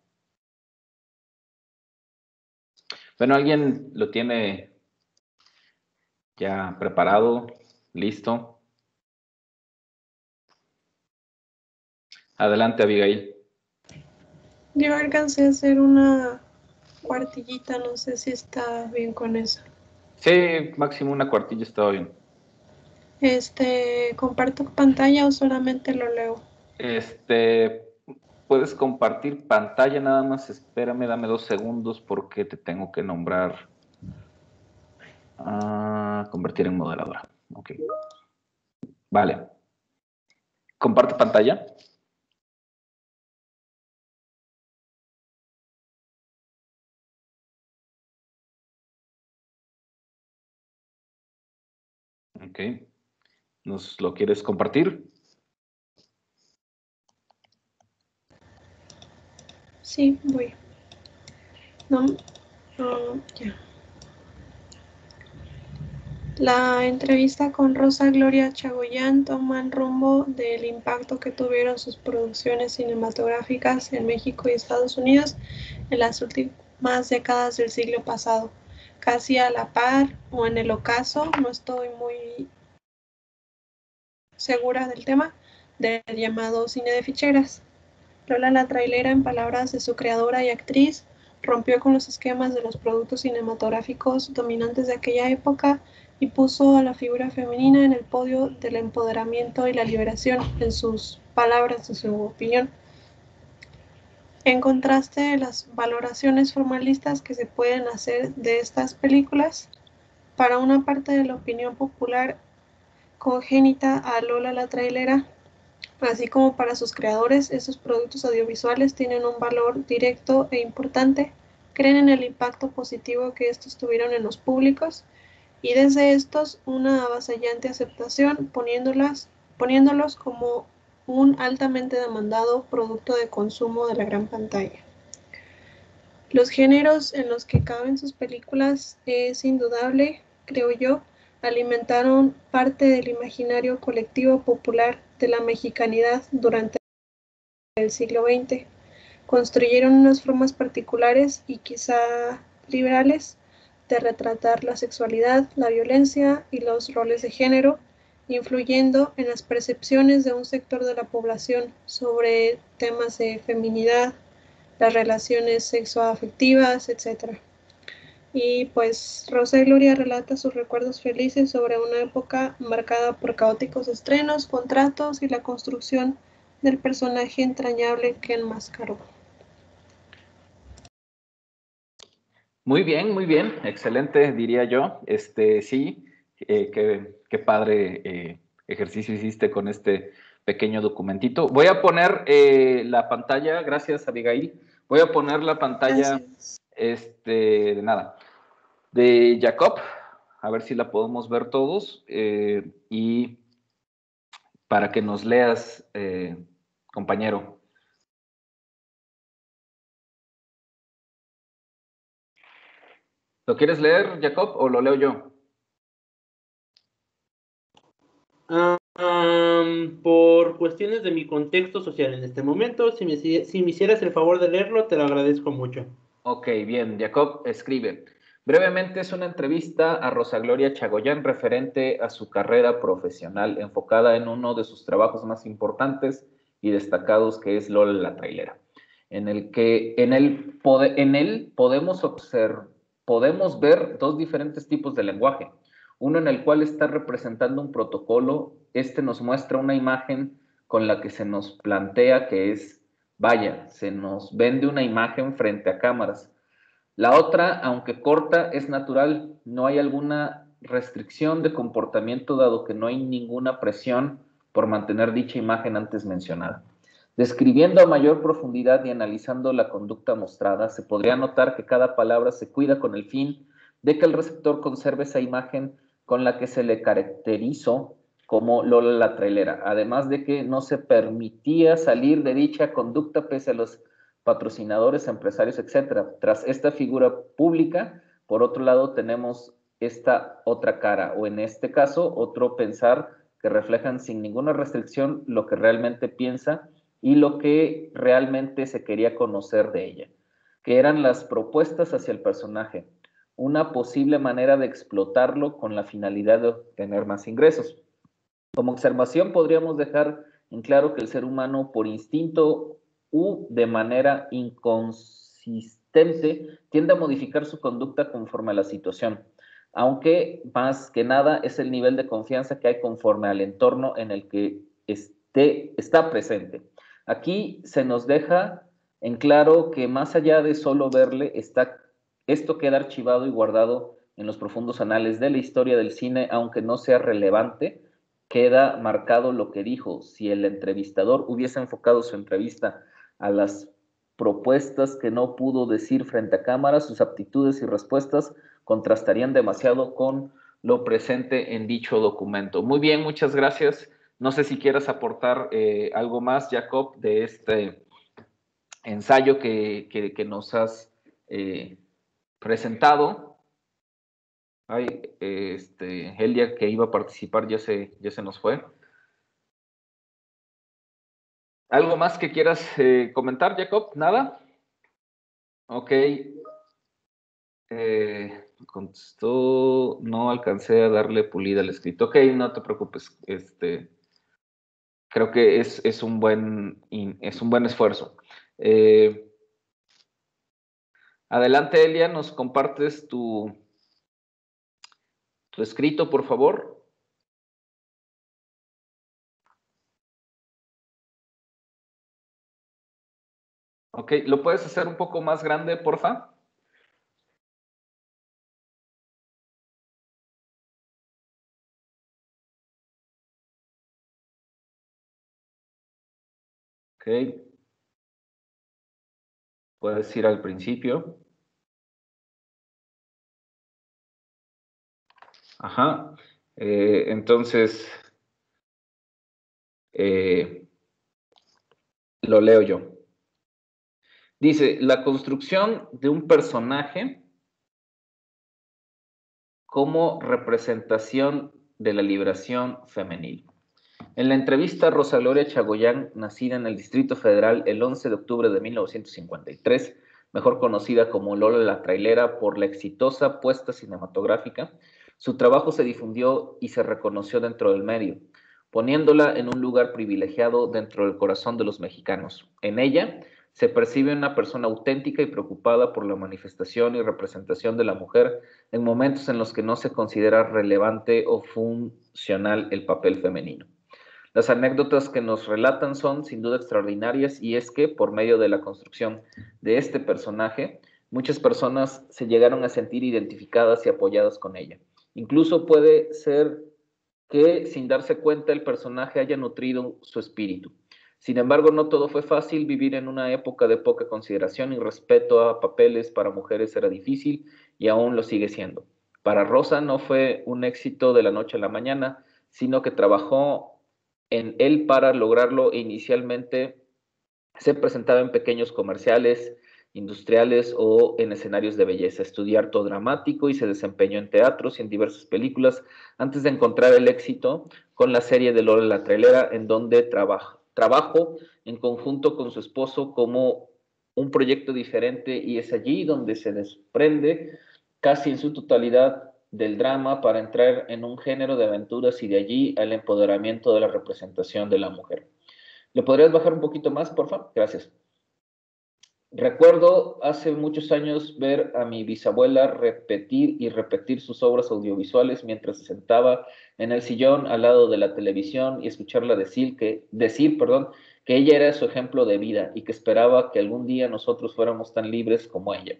Bueno, ¿alguien lo tiene ya preparado, listo? Adelante, Abigail. Yo alcancé a hacer una cuartillita, no sé si está bien con eso. Sí, máximo una cuartilla estaba bien. ¿Comparto pantalla o solamente lo leo? Puedes compartir pantalla, nada más espérame, dame 2 segundos porque te tengo que nombrar. Convertir en moderadora. Ok. Vale. Comparte pantalla. Ok. ¿Nos lo quieres compartir? Sí, voy. No, ya. La entrevista con Rosa Gloria Chagoyán toma el rumbo del impacto que tuvieron sus producciones cinematográficas en México y Estados Unidos en las últimas décadas del siglo pasado, casi a la par o en el ocaso, no estoy muy segura del tema, del llamado cine de ficheras. Lola la trailera, en palabras de su creadora y actriz, rompió con los esquemas de los productos cinematográficos dominantes de aquella época y puso a la figura femenina en el podio del empoderamiento y la liberación, en sus palabras, en su opinión. En contraste, las valoraciones formalistas que se pueden hacer de estas películas, para una parte de la opinión popular congénita a Lola la trailera, así como para sus creadores, estos productos audiovisuales tienen un valor directo e importante, creen en el impacto positivo que estos tuvieron en los públicos y desde estos una avasallante aceptación, poniéndolos como un altamente demandado producto de consumo de la gran pantalla. Los géneros en los que caben sus películas es indudable, creo yo, alimentaron parte del imaginario colectivo popular de la mexicanidad durante el siglo XX. Construyeron unas formas particulares y quizá liberales de retratar la sexualidad, la violencia y los roles de género, influyendo en las percepciones de un sector de la población sobre temas de feminidad, las relaciones sexoafectivas, etc. Y pues Rosa y Gloria relata sus recuerdos felices sobre una época marcada por caóticos estrenos, contratos y la construcción del personaje entrañable que enmascaró. Muy bien, excelente, diría yo. Sí, qué padre ejercicio hiciste con este pequeño documentito. Voy a poner la pantalla, gracias Abigail, voy a poner la pantalla, de nada, de Jacob, a ver si la podemos ver todos, y para que nos leas, compañero. ¿Lo quieres leer, Jacob, o lo leo yo? Por cuestiones de mi contexto social en este momento, si me hicieras el favor de leerlo, te lo agradezco mucho. Ok, bien. Jacob escribe. Brevemente es una entrevista a Rosa Gloria Chagoyán referente a su carrera profesional enfocada en uno de sus trabajos más importantes y destacados, que es Lola la trailera, en él podemos ver dos diferentes tipos de lenguaje. Uno en el cual está representando un protocolo, nos muestra una imagen con la que se nos plantea que es, vaya, se nos vende una imagen frente a cámaras. La otra, aunque corta, es natural, no hay alguna restricción de comportamiento dado que no hay ninguna presión por mantener dicha imagen antes mencionada. Describiendo a mayor profundidad y analizando la conducta mostrada, se podría notar que cada palabra se cuida con el fin de que el receptor conserve esa imagen con la que se le caracterizó como Lola la trailera, además de que no se permitía salir de dicha conducta pese a los patrocinadores, empresarios, etc. Tras esta figura pública, por otro lado, tenemos esta otra cara, o en este caso, otro pensar que reflejan sin ninguna restricción lo que realmente piensa y lo que realmente se quería conocer de ella, que eran las propuestas hacia el personaje, una posible manera de explotarlo con la finalidad de obtener más ingresos. Como observación podríamos dejar en claro que el ser humano por instinto u de manera inconsistente tiende a modificar su conducta conforme a la situación, aunque más que nada es el nivel de confianza que hay conforme al entorno en el que está presente. Aquí se nos deja en claro que más allá de solo verle, esto queda archivado y guardado en los profundos anales de la historia del cine, aunque no sea relevante, queda marcado lo que dijo. Si el entrevistador hubiese enfocado su entrevista a las propuestas que no pudo decir frente a cámara, sus aptitudes y respuestas contrastarían demasiado con lo presente en dicho documento. Muy bien, muchas gracias. No sé si quieras aportar algo más, Jacob, de este ensayo que nos has presentado. Ay, Elia, que iba a participar, ya se nos fue. ¿Algo más que quieras comentar, Jacob? ¿Nada? Ok. Contestó, no alcancé a darle pulida al escrito. Ok, no te preocupes. Creo que es un buen esfuerzo. Adelante, Elia, nos compartes tu escrito, por favor. Ok, ¿lo puedes hacer un poco más grande, porfa? Ok. Puedes ir al principio. Ajá. Entonces, lo leo yo. Dice, la construcción de un personaje como representación de la liberación femenil. En la entrevista, Rosa Gloria Chagoyán, nacida en el Distrito Federal el 11 de octubre de 1953, mejor conocida como Lola la Trailera por la exitosa puesta cinematográfica, su trabajo se difundió y se reconoció dentro del medio, poniéndola en un lugar privilegiado dentro del corazón de los mexicanos. En ella se percibe una persona auténtica y preocupada por la manifestación y representación de la mujer en momentos en los que no se considera relevante o funcional el papel femenino. Las anécdotas que nos relatan son sin duda extraordinarias y es que por medio de la construcción de este personaje, muchas personas se llegaron a sentir identificadas y apoyadas con ella. Incluso puede ser que sin darse cuenta el personaje haya nutrido su espíritu. Sin embargo, no todo fue fácil. Vivir en una época de poca consideración y respeto a papeles para mujeres era difícil y aún lo sigue siendo. Para Rosa no fue un éxito de la noche a la mañana, sino que trabajó en él para lograrlo e inicialmente se presentaba en pequeños comerciales, industriales o en escenarios de belleza. Estudió arte dramático y se desempeñó en teatros y en diversas películas antes de encontrar el éxito con la serie de Lola la Trailera, en donde trabajó en conjunto con su esposo como un proyecto diferente y es allí donde se desprende casi en su totalidad del drama para entrar en un género de aventuras y de allí al empoderamiento de la representación de la mujer. ¿Le podrías bajar un poquito más, por favor? Gracias. Recuerdo hace muchos años ver a mi bisabuela repetir y repetir sus obras audiovisuales mientras se sentaba en el sillón al lado de la televisión y escucharla decir que ella era su ejemplo de vida y que esperaba que algún día nosotros fuéramos tan libres como ella.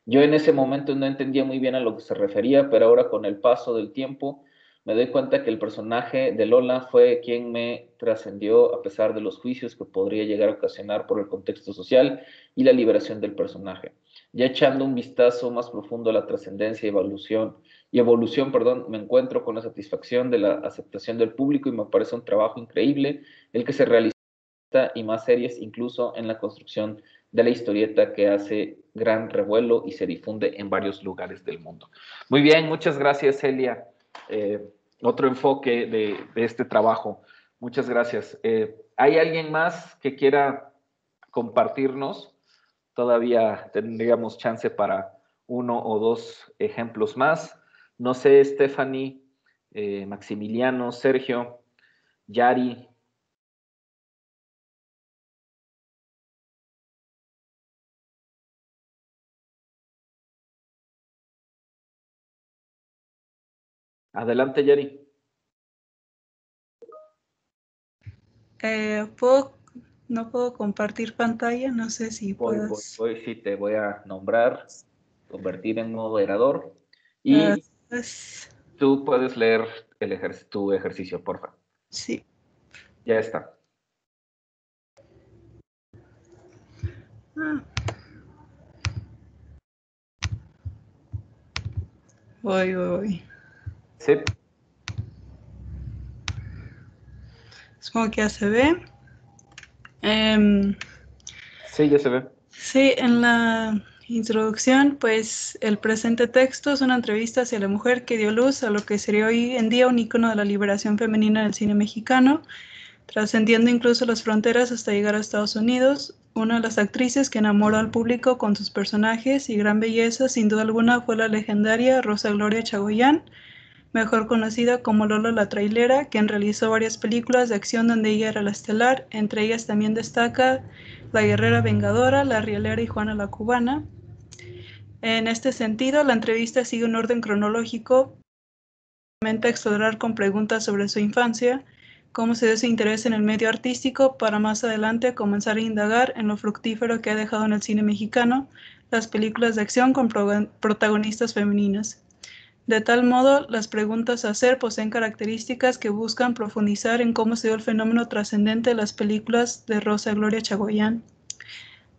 Yo en ese momento no entendía muy bien a lo que se refería, pero ahora con el paso del tiempo me doy cuenta que el personaje de Lola fue quien me trascendió a pesar de los juicios que podría llegar a ocasionar por el contexto social y la liberación del personaje. Ya echando un vistazo más profundo a la trascendencia y evolución, me encuentro con la satisfacción de la aceptación del público y me parece un trabajo increíble el que se realiza y más series, incluso en la construcción de la historieta que hace gran revuelo y se difunde en varios lugares del mundo. Muy bien, muchas gracias, Celia. Otro enfoque de este trabajo. Muchas gracias. ¿Hay alguien más que quiera compartirnos? Todavía tendríamos chance para uno o dos ejemplos más. No sé, Stephanie, Maximiliano, Sergio, Yari. Adelante, Yari. No puedo compartir pantalla, no sé si puedas. Sí, te voy a nombrar, convertir en moderador y tú puedes leer tu ejercicio, por favor. Sí. Ya está. Voy. Sí. Supongo que ya se ve. Sí, ya se ve. Sí, en la introducción, pues el presente texto es una entrevista hacia la mujer que dio luz a lo que sería hoy en día un ícono de la liberación femenina en el cine mexicano, trascendiendo incluso las fronteras hasta llegar a Estados Unidos. Una de las actrices que enamoró al público con sus personajes y gran belleza, sin duda alguna, fue la legendaria Rosa Gloria Chagoyán, mejor conocida como Lola la Trailera, quien realizó varias películas de acción donde ella era la estelar. Entre ellas también destaca La Guerrera Vengadora, La Rielera y Juana la Cubana. En este sentido, la entrevista sigue un orden cronológico, a explorar con preguntas sobre su infancia, cómo se dio su interés en el medio artístico, para más adelante comenzar a indagar en lo fructífero que ha dejado en el cine mexicano las películas de acción con protagonistas femeninas. De tal modo, las preguntas a hacer poseen características que buscan profundizar en cómo se dio el fenómeno trascendente de las películas de Rosa Gloria Chagoyán.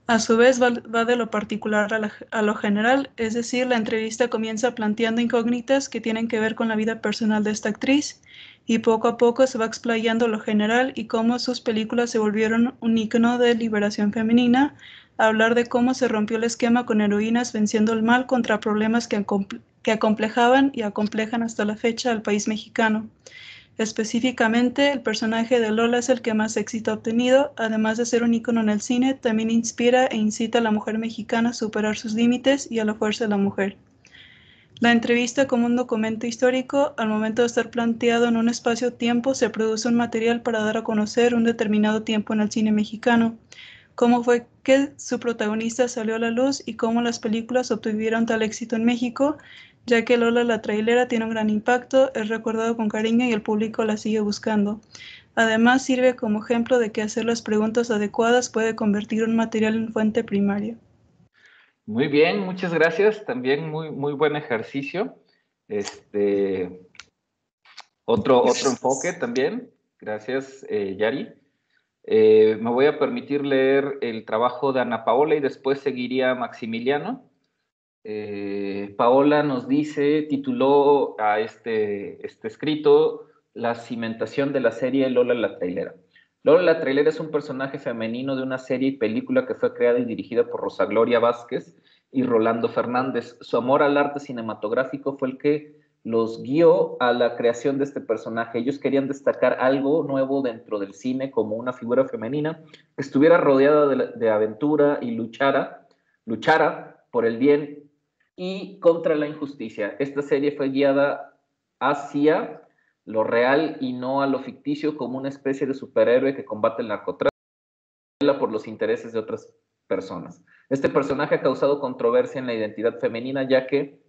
A su vez, va de lo particular a lo general, es decir, la entrevista comienza planteando incógnitas que tienen que ver con la vida personal de esta actriz y poco a poco se va explayando lo general y cómo sus películas se volvieron un ícono de liberación femenina, a hablar de cómo se rompió el esquema con heroínas venciendo el mal contra problemas que acomplejaban y acomplejan hasta la fecha al país mexicano. Específicamente, el personaje de Lola es el que más éxito ha obtenido. Además de ser un ícono en el cine, también inspira e incita a la mujer mexicana a superar sus límites y a la fuerza de la mujer. La entrevista, como un documento histórico, al momento de estar planteado en un espacio-tiempo, se produce un material para dar a conocer un determinado tiempo en el cine mexicano, cómo fue que su protagonista salió a la luz y cómo las películas obtuvieron tal éxito en México, ya que Lola la Trailera tiene un gran impacto, es recordado con cariño y el público la sigue buscando. Además, sirve como ejemplo de que hacer las preguntas adecuadas puede convertir un material en fuente primaria. Muy bien, muchas gracias. También muy buen ejercicio. Otro enfoque también. Gracias, Yari. Me voy a permitir leer el trabajo de Ana Paola y después seguiría Maximiliano. Paola nos dice, tituló a este escrito La cimentación de la serie Lola la Trailera. Lola la Trailera es un personaje femenino de una serie y película que fue creada y dirigida por Rosa Gloria Vázquez y Rolando Fernández. Su amor al arte cinematográfico fue el que los guió a la creación de este personaje. Ellos querían destacar algo nuevo dentro del cine, como una figura femenina que estuviera rodeada de aventura y luchara por el bien y contra la injusticia. Esta serie fue guiada hacia lo real y no a lo ficticio, como una especie de superhéroe que combate el narcotráfico por los intereses de otras personas. Este personaje ha causado controversia en la identidad femenina, ya que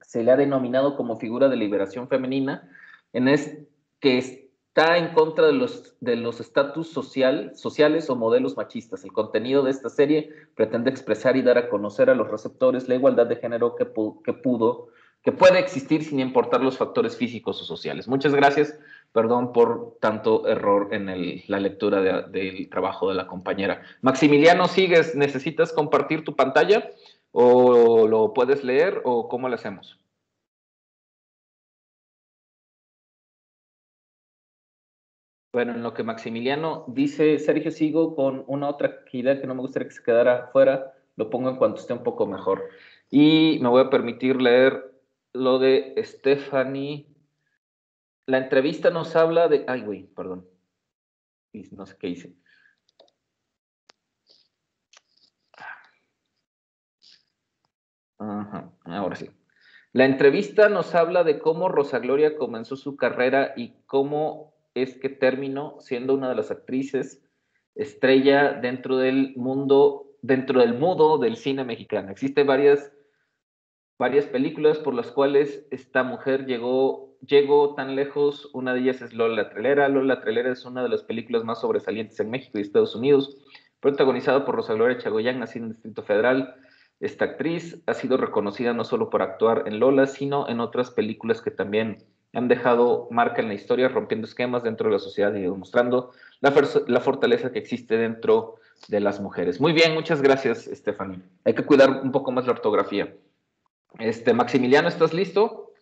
se le ha denominado como figura de liberación femenina, que está en contra de los estatus sociales o modelos machistas. El contenido de esta serie pretende expresar y dar a conocer a los receptores la igualdad de género que pudo que puede existir sin importar los factores físicos o sociales. Muchas gracias. Perdón por tanto error en la lectura del trabajo de la compañera. Maximiliano, ¿sigues? ¿Necesitas compartir tu pantalla? ¿O lo puedes leer? ¿O cómo lo hacemos? Bueno, en lo que Maximiliano dice, Sergio, sigo con una otra idea que no me gustaría que se quedara fuera. Lo pongo en cuanto esté un poco mejor. Y me voy a permitir leer lo de Stephanie. La entrevista nos habla de... Ay, güey, perdón. No sé qué hice. Ajá, ahora sí. La entrevista nos habla de cómo Rosa Gloria comenzó su carrera y cómo es que terminó siendo una de las actrices estrella dentro del mundo, dentro del mundo del cine mexicano. Existen varias películas por las cuales esta mujer llegó tan lejos. Una de ellas es Lola la Trailera. Lola la Trailera es una de las películas más sobresalientes en México y Estados Unidos, protagonizada por Rosa Gloria Chagoyán, nacida en el Distrito Federal. Esta actriz ha sido reconocida no solo por actuar en Lola, sino en otras películas que también han dejado marca en la historia, rompiendo esquemas dentro de la sociedad y demostrando la fortaleza que existe dentro de las mujeres. Muy bien, muchas gracias, Stephanie. Hay que cuidar un poco más la ortografía. Maximiliano, ¿estás listo?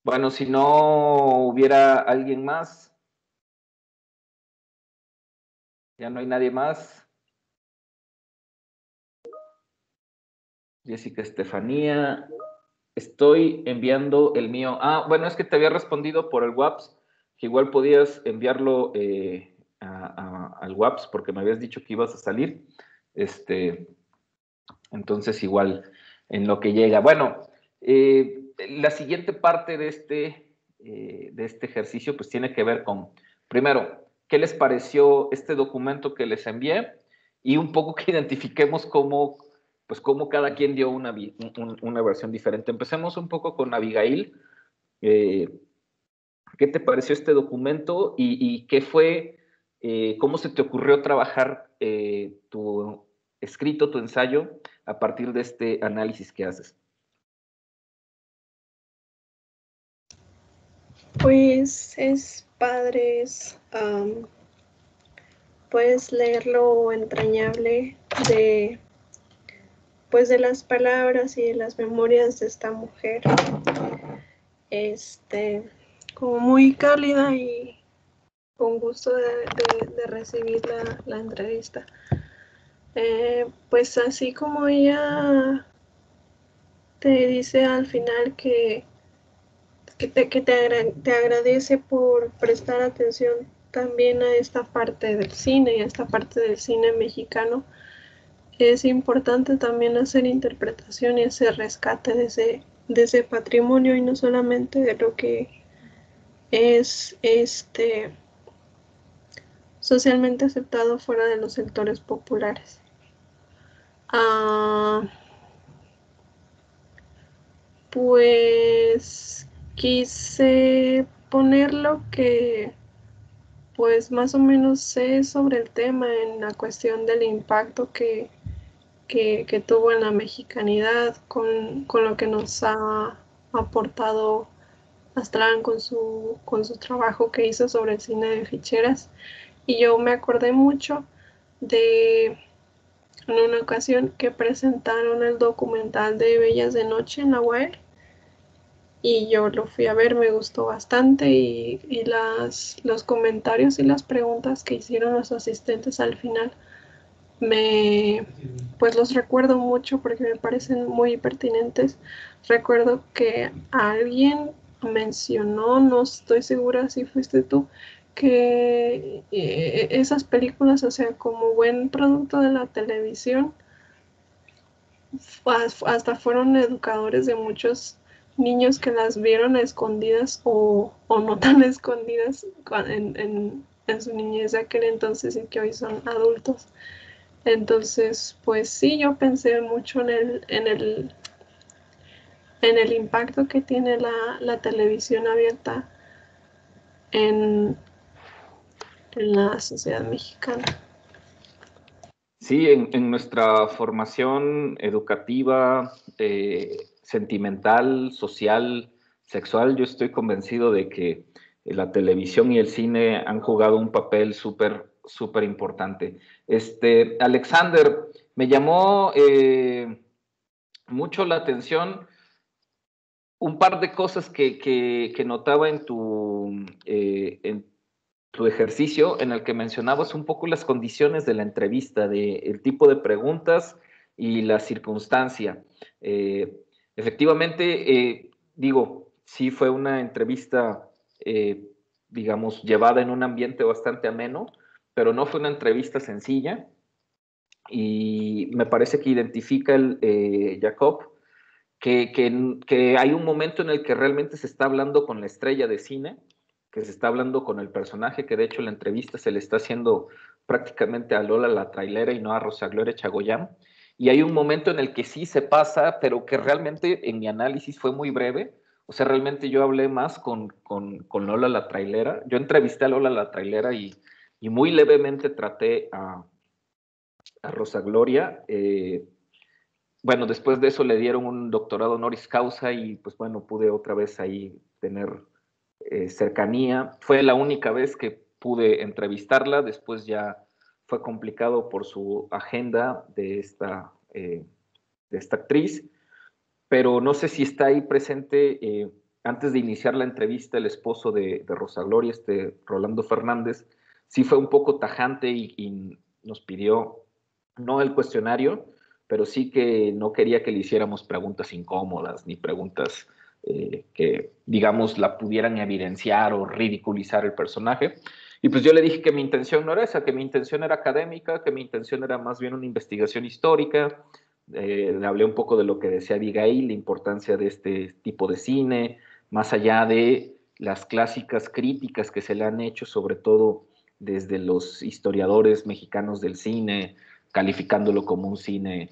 Bueno, si no hubiera alguien más, ya no hay nadie más. Jessica Estefanía, estoy enviando el mío. Ah, bueno, es que te había respondido por el WhatsApp, que igual podías enviarlo al WhatsApp porque me habías dicho que ibas a salir. Entonces, igual, en lo que llega. Bueno, la siguiente parte de este ejercicio, pues tiene que ver con, primero, ¿qué les pareció este documento que les envié? Y un poco que identifiquemos cómo cada quien dio una versión diferente. Empecemos un poco con Abigail. ¿Qué te pareció este documento y qué fue, cómo se te ocurrió trabajar tu escrito, tu ensayo, a partir de este análisis que haces? Pues es padre, puedes leer lo entrañable de las palabras y de las memorias de esta mujer, como muy cálida y con gusto de recibir la entrevista. Pues así como ella te dice al final que te agradece por prestar atención también a esta parte del cine y a esta parte del cine mexicano, es importante también hacer interpretación y hacer rescate de ese patrimonio y no solamente de lo que es socialmente aceptado fuera de los sectores populares. Pues quise poner lo que pues más o menos sé sobre el tema en la cuestión del impacto que tuvo en la mexicanidad con lo que nos ha aportado Aztlán con su trabajo que hizo sobre el cine de ficheras. Y yo me acordé mucho de en una ocasión que presentaron el documental de Bellas de Noche en la UAR y yo lo fui a ver, me gustó bastante y los comentarios y las preguntas que hicieron los asistentes al final pues los recuerdo mucho porque me parecen muy pertinentes. Recuerdo que alguien mencionó, no estoy segura si fuiste tú, que esas películas, o sea, como buen producto de la televisión, hasta fueron educadores de muchos niños que las vieron a escondidas o no tan escondidas en su niñez de aquel entonces y que hoy son adultos. Entonces, pues sí, yo pensé mucho en el impacto que tiene la televisión abierta en la sociedad mexicana. Sí, en nuestra formación educativa, sentimental, social, sexual, yo estoy convencido de que la televisión y el cine han jugado un papel súper importante. Alexander, me llamó mucho la atención un par de cosas que notaba en tu ejercicio, en el que mencionabas un poco las condiciones de la entrevista, el tipo de preguntas y la circunstancia. Efectivamente, sí fue una entrevista, digamos, llevada en un ambiente bastante ameno, pero no fue una entrevista sencilla. Y me parece que identifica Jacob que hay un momento en el que realmente se está hablando con la estrella de cine, que se está hablando con el personaje, que de hecho la entrevista se le está haciendo prácticamente a Lola la trailera y no a Rosa Gloria Chagoyán. Y hay un momento en el que sí se pasa, pero que realmente en mi análisis fue muy breve. O sea, realmente yo hablé más con Lola la trailera. Yo entrevisté a Lola la trailera y muy levemente traté a Rosa Gloria. Bueno, después de eso le dieron un doctorado honoris causa y pues bueno, pude otra vez ahí tener cercanía. Fue la única vez que pude entrevistarla, después ya fue complicado por su agenda de esta actriz, pero no sé si está ahí presente. Antes de iniciar la entrevista, el esposo de Rosa Gloria, Rolando Fernández, sí fue un poco tajante y nos pidió, no el cuestionario, pero sí que no quería que le hiciéramos preguntas incómodas ni preguntas que, digamos, la pudieran evidenciar o ridiculizar el personaje. Y pues yo le dije que mi intención no era esa, que mi intención era académica, que mi intención era más bien una investigación histórica. Le hablé un poco de lo que decía Abigail, la importancia de este tipo de cine, más allá de las clásicas críticas que se le han hecho, sobre todo desde los historiadores mexicanos del cine, calificándolo como un cine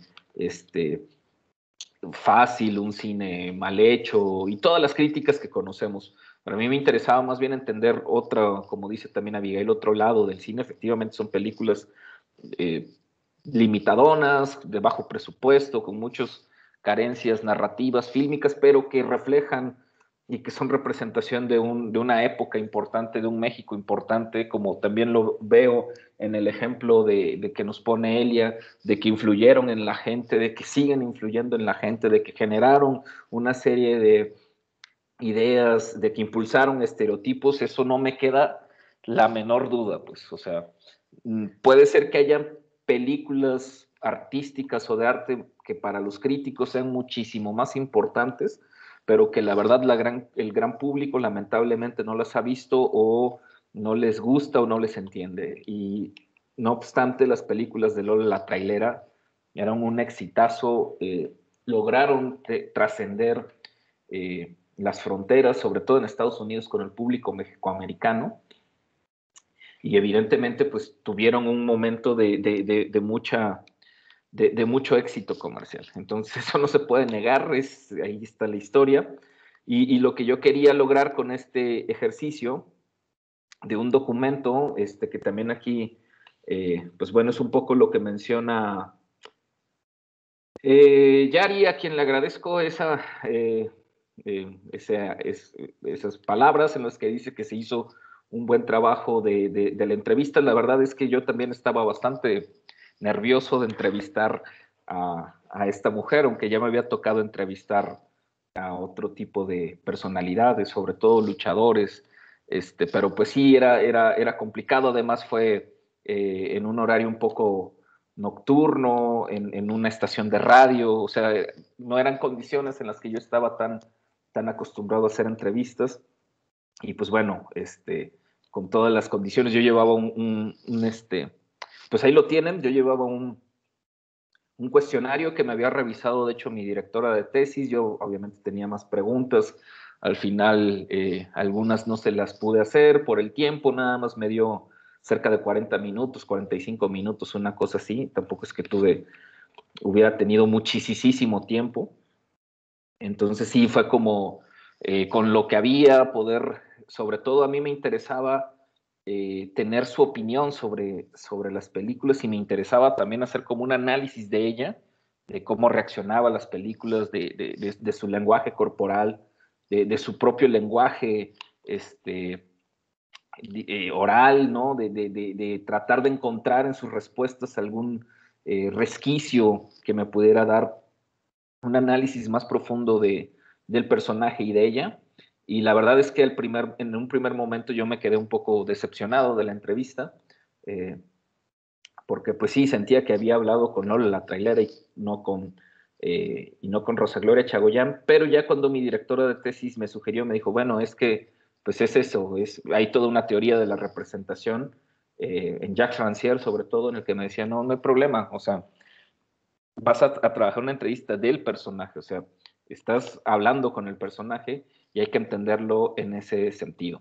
fácil, un cine mal hecho y todas las críticas que conocemos. Para mí me interesaba más bien entender otra, como dice también Abigail, otro lado del cine. Efectivamente son películas limitadonas, de bajo presupuesto, con muchas carencias narrativas, fílmicas, pero que reflejan y que son representación de una época importante, de un México importante, como también lo veo en el ejemplo de que nos pone Elia, de que influyeron en la gente, de que siguen influyendo en la gente, de que generaron una serie de ideas, de que impulsaron estereotipos. Eso no me queda la menor duda, pues, o sea, puede ser que haya películas artísticas o de arte que para los críticos sean muchísimo más importantes, pero que la verdad el gran público lamentablemente no las ha visto o no les gusta o no les entiende. Y no obstante, las películas de Lola la trailera eran un exitazo, lograron trascender las fronteras, sobre todo en Estados Unidos, con el público mexicoamericano, y evidentemente pues tuvieron un momento de mucho éxito comercial. Entonces eso no se puede negar, ahí está la historia. Y lo que yo quería lograr con este ejercicio de un documento, que también aquí, pues bueno, es un poco lo que menciona Yari, a quien le agradezco esas palabras en las que dice que se hizo un buen trabajo de la entrevista. La verdad es que yo también estaba bastante nervioso de entrevistar a esta mujer, aunque ya me había tocado entrevistar a otro tipo de personalidades, sobre todo luchadores, pero pues sí, era complicado. Además fue en un horario un poco nocturno, en una estación de radio. O sea, no eran condiciones en las que yo estaba tan acostumbrado a hacer entrevistas. Y pues bueno, con todas las condiciones, yo llevaba pues ahí lo tienen, yo llevaba un cuestionario que me había revisado, de hecho, mi directora de tesis. Yo obviamente tenía más preguntas. Al final, algunas no se las pude hacer por el tiempo, nada más me dio cerca de 40 minutos, 45 minutos, una cosa así. Tampoco es que hubiera tenido muchísimo tiempo. Entonces sí, fue como con lo que había, poder, sobre todo a mí me interesaba tener su opinión sobre las películas y me interesaba también hacer como un análisis de ella, de cómo reaccionaba a las películas, de su lenguaje corporal, de su propio lenguaje oral, ¿no? De tratar de encontrar en sus respuestas algún resquicio que me pudiera dar un análisis más profundo del personaje y de ella. Y la verdad es que en un primer momento yo me quedé un poco decepcionado de la entrevista, porque pues sí, sentía que había hablado con Lola la trailera y no con Rosa Gloria Chagoyán, pero ya cuando mi directora de tesis me sugirió, me dijo, bueno, es que pues es eso, hay toda una teoría de la representación, en Jacques Rancière sobre todo, en el que me decía, no hay problema, o sea, vas a trabajar una entrevista del personaje, o sea, estás hablando con el personaje y hay que entenderlo en ese sentido.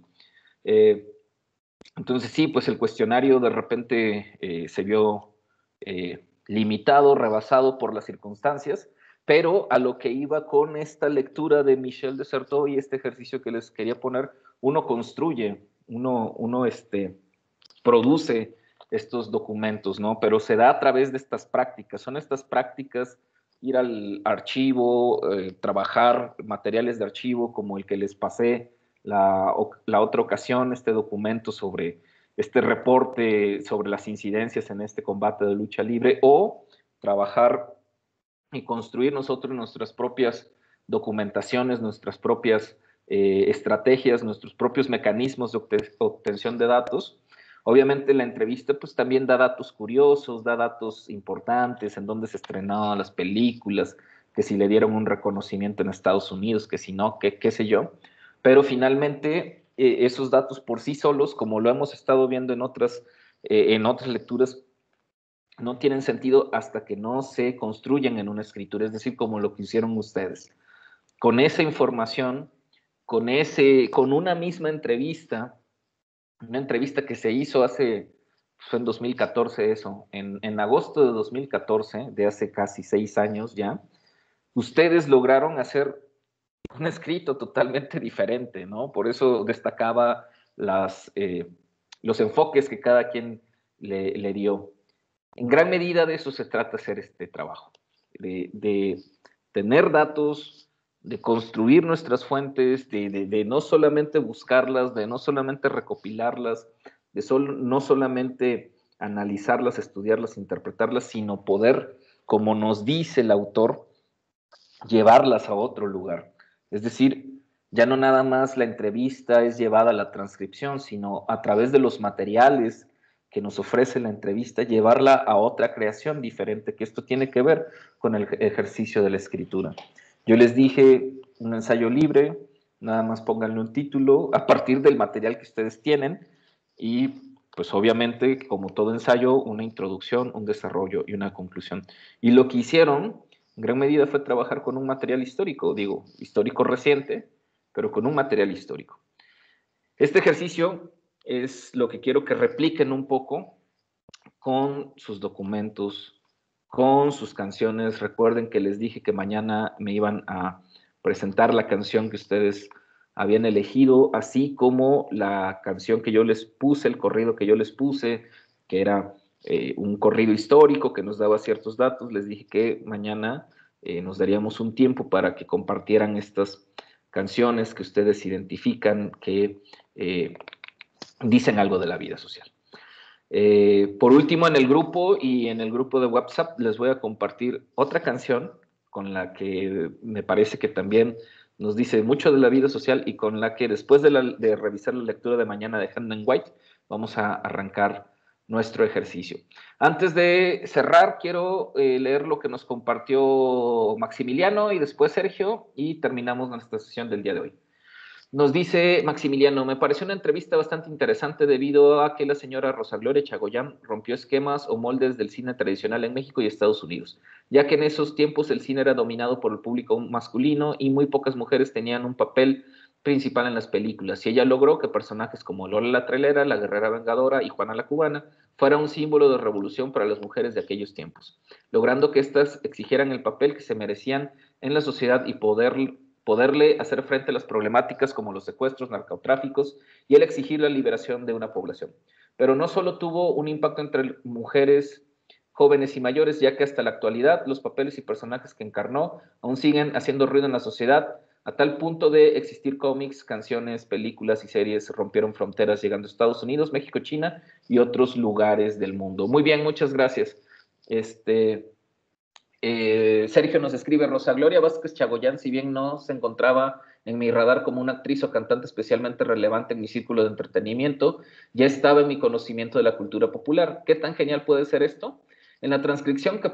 Entonces sí, pues el cuestionario de repente se vio limitado, rebasado por las circunstancias, pero a lo que iba con esta lectura de Michel de Certeau y este ejercicio que les quería poner, uno construye, uno produce estos documentos, ¿no? Pero se da a través de estas prácticas. Son estas prácticas, ir al archivo, trabajar materiales de archivo como el que les pasé la otra ocasión, este documento sobre este reporte sobre las incidencias en este combate de lucha libre, o trabajar y construir nosotros nuestras propias documentaciones, nuestras propias estrategias, nuestros propios mecanismos de obtención de datos. Obviamente la entrevista pues también da datos curiosos, da datos importantes, en dónde se estrenaban las películas, que si le dieron un reconocimiento en Estados Unidos, que si no, qué sé yo. Pero finalmente esos datos por sí solos, como lo hemos estado viendo en otras lecturas, no tienen sentido hasta que no se construyen en una escritura, es decir, como lo que hicieron ustedes. Con esa información, con una misma entrevista, una entrevista que se hizo fue en 2014 eso, en agosto de 2014, de hace casi 6 años ya, ustedes lograron hacer un escrito totalmente diferente, ¿no? Por eso destacaba los enfoques que cada quien le dio. En gran medida de eso se trata hacer este trabajo, de tener datos, de construir nuestras fuentes, de no solamente buscarlas, de no solamente recopilarlas, no solamente analizarlas, estudiarlas, interpretarlas, sino poder, como nos dice el autor, llevarlas a otro lugar. Es decir, ya no nada más la entrevista es llevada a la transcripción, sino a través de los materiales que nos ofrece la entrevista, llevarla a otra creación diferente, que esto tiene que ver con el ejercicio de la escritura. Yo les dije, un ensayo libre, nada más pónganle un título a partir del material que ustedes tienen y pues obviamente, como todo ensayo, una introducción, un desarrollo y una conclusión. Y lo que hicieron, en gran medida, fue trabajar con un material histórico, histórico reciente, pero con un material histórico. Este ejercicio es lo que quiero que repliquen un poco con sus documentos, con sus canciones. Recuerden que les dije que mañana me iban a presentar la canción que ustedes habían elegido, así como la canción que yo les puse, el corrido que yo les puse, que era un corrido histórico que nos daba ciertos datos. Les dije que mañana nos daríamos un tiempo para que compartieran estas canciones que ustedes identifican, que dicen algo de la vida social. Por último, en el grupo y en el grupo de WhatsApp les voy a compartir otra canción con la que me parece que también nos dice mucho de la vida social y con la que después de revisar la lectura de mañana de Hand and White vamos a arrancar nuestro ejercicio. Antes de cerrar, quiero leer lo que nos compartió Maximiliano y después Sergio y terminamos nuestra sesión del día de hoy. Nos dice Maximiliano, me pareció una entrevista bastante interesante debido a que la señora Rosa Gloria Chagoyán rompió esquemas o moldes del cine tradicional en México y Estados Unidos, ya que en esos tiempos el cine era dominado por el público masculino y muy pocas mujeres tenían un papel principal en las películas, y ella logró que personajes como Lola la Trailera, la Guerrera Vengadora y Juana la Cubana fuera un símbolo de revolución para las mujeres de aquellos tiempos, logrando que éstas exigieran el papel que se merecían en la sociedad y poder poderle hacer frente a las problemáticas como los secuestros, narcotráficos y el exigir la liberación de una población. Pero no solo tuvo un impacto entre mujeres jóvenes y mayores, ya que hasta la actualidad los papeles y personajes que encarnó aún siguen haciendo ruido en la sociedad, a tal punto de existir cómics, canciones, películas y series rompieron fronteras llegando a Estados Unidos, México, China y otros lugares del mundo. Muy bien, muchas gracias. Sergio nos escribe: Rosa Gloria Vázquez Chagoyán, si bien no se encontraba en mi radar como una actriz o cantante especialmente relevante en mi círculo de entretenimiento, ya estaba en mi conocimiento de la cultura popular. ¿Qué tan genial puede ser esto? En la transcripción que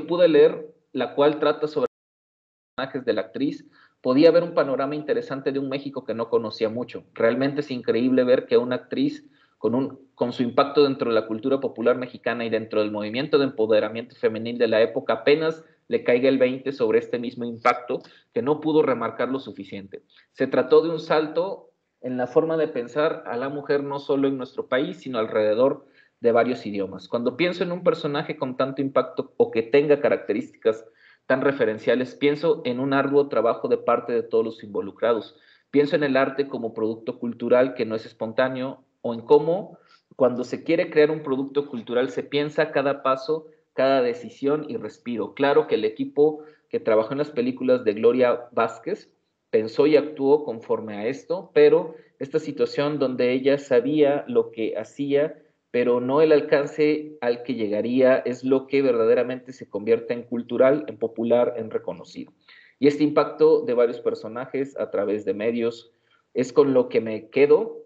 pude leer, la cual trata sobre los personajes de la actriz, podía ver un panorama interesante de un México que no conocía mucho. Realmente es increíble ver que una actriz con su impacto dentro de la cultura popular mexicana y dentro del movimiento de empoderamiento femenil de la época apenas le caiga el 20 sobre este mismo impacto que no pudo remarcar lo suficiente. Se trató de un salto en la forma de pensar a la mujer no solo en nuestro país, sino alrededor de varios idiomas. Cuando pienso en un personaje con tanto impacto o que tenga características tan referenciales, pienso en un arduo trabajo de parte de todos los involucrados. Pienso en el arte como producto cultural que no es espontáneo, o en cómo cuando se quiere crear un producto cultural se piensa cada paso, cada decisión y respiro. Claro que el equipo que trabajó en las películas de Gloria Vázquez pensó y actuó conforme a esto, pero esta situación donde ella sabía lo que hacía, pero no el alcance al que llegaría, es lo que verdaderamente se convierte en cultural, en popular, en reconocido. Y este impacto de varios personajes a través de medios es con lo que me quedo,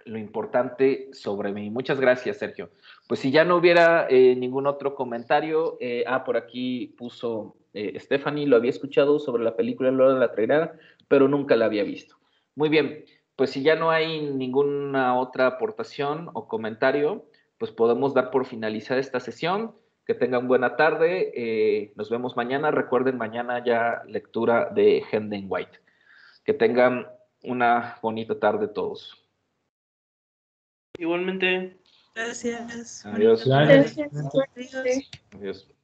lo importante sobre mí. Muchas gracias, Sergio. Pues si ya no hubiera ningún otro comentario, por aquí puso Stephanie, lo había escuchado sobre la película Lola la Trailera, pero nunca la había visto. Muy bien, pues si ya no hay ninguna otra aportación o comentario, pues podemos dar por finalizada esta sesión. Que tengan buena tarde, nos vemos mañana. Recuerden, mañana ya lectura de Hendon White. Que tengan una bonita tarde todos. Igualmente. Gracias. Adiós. Gracias. Adiós. Adiós.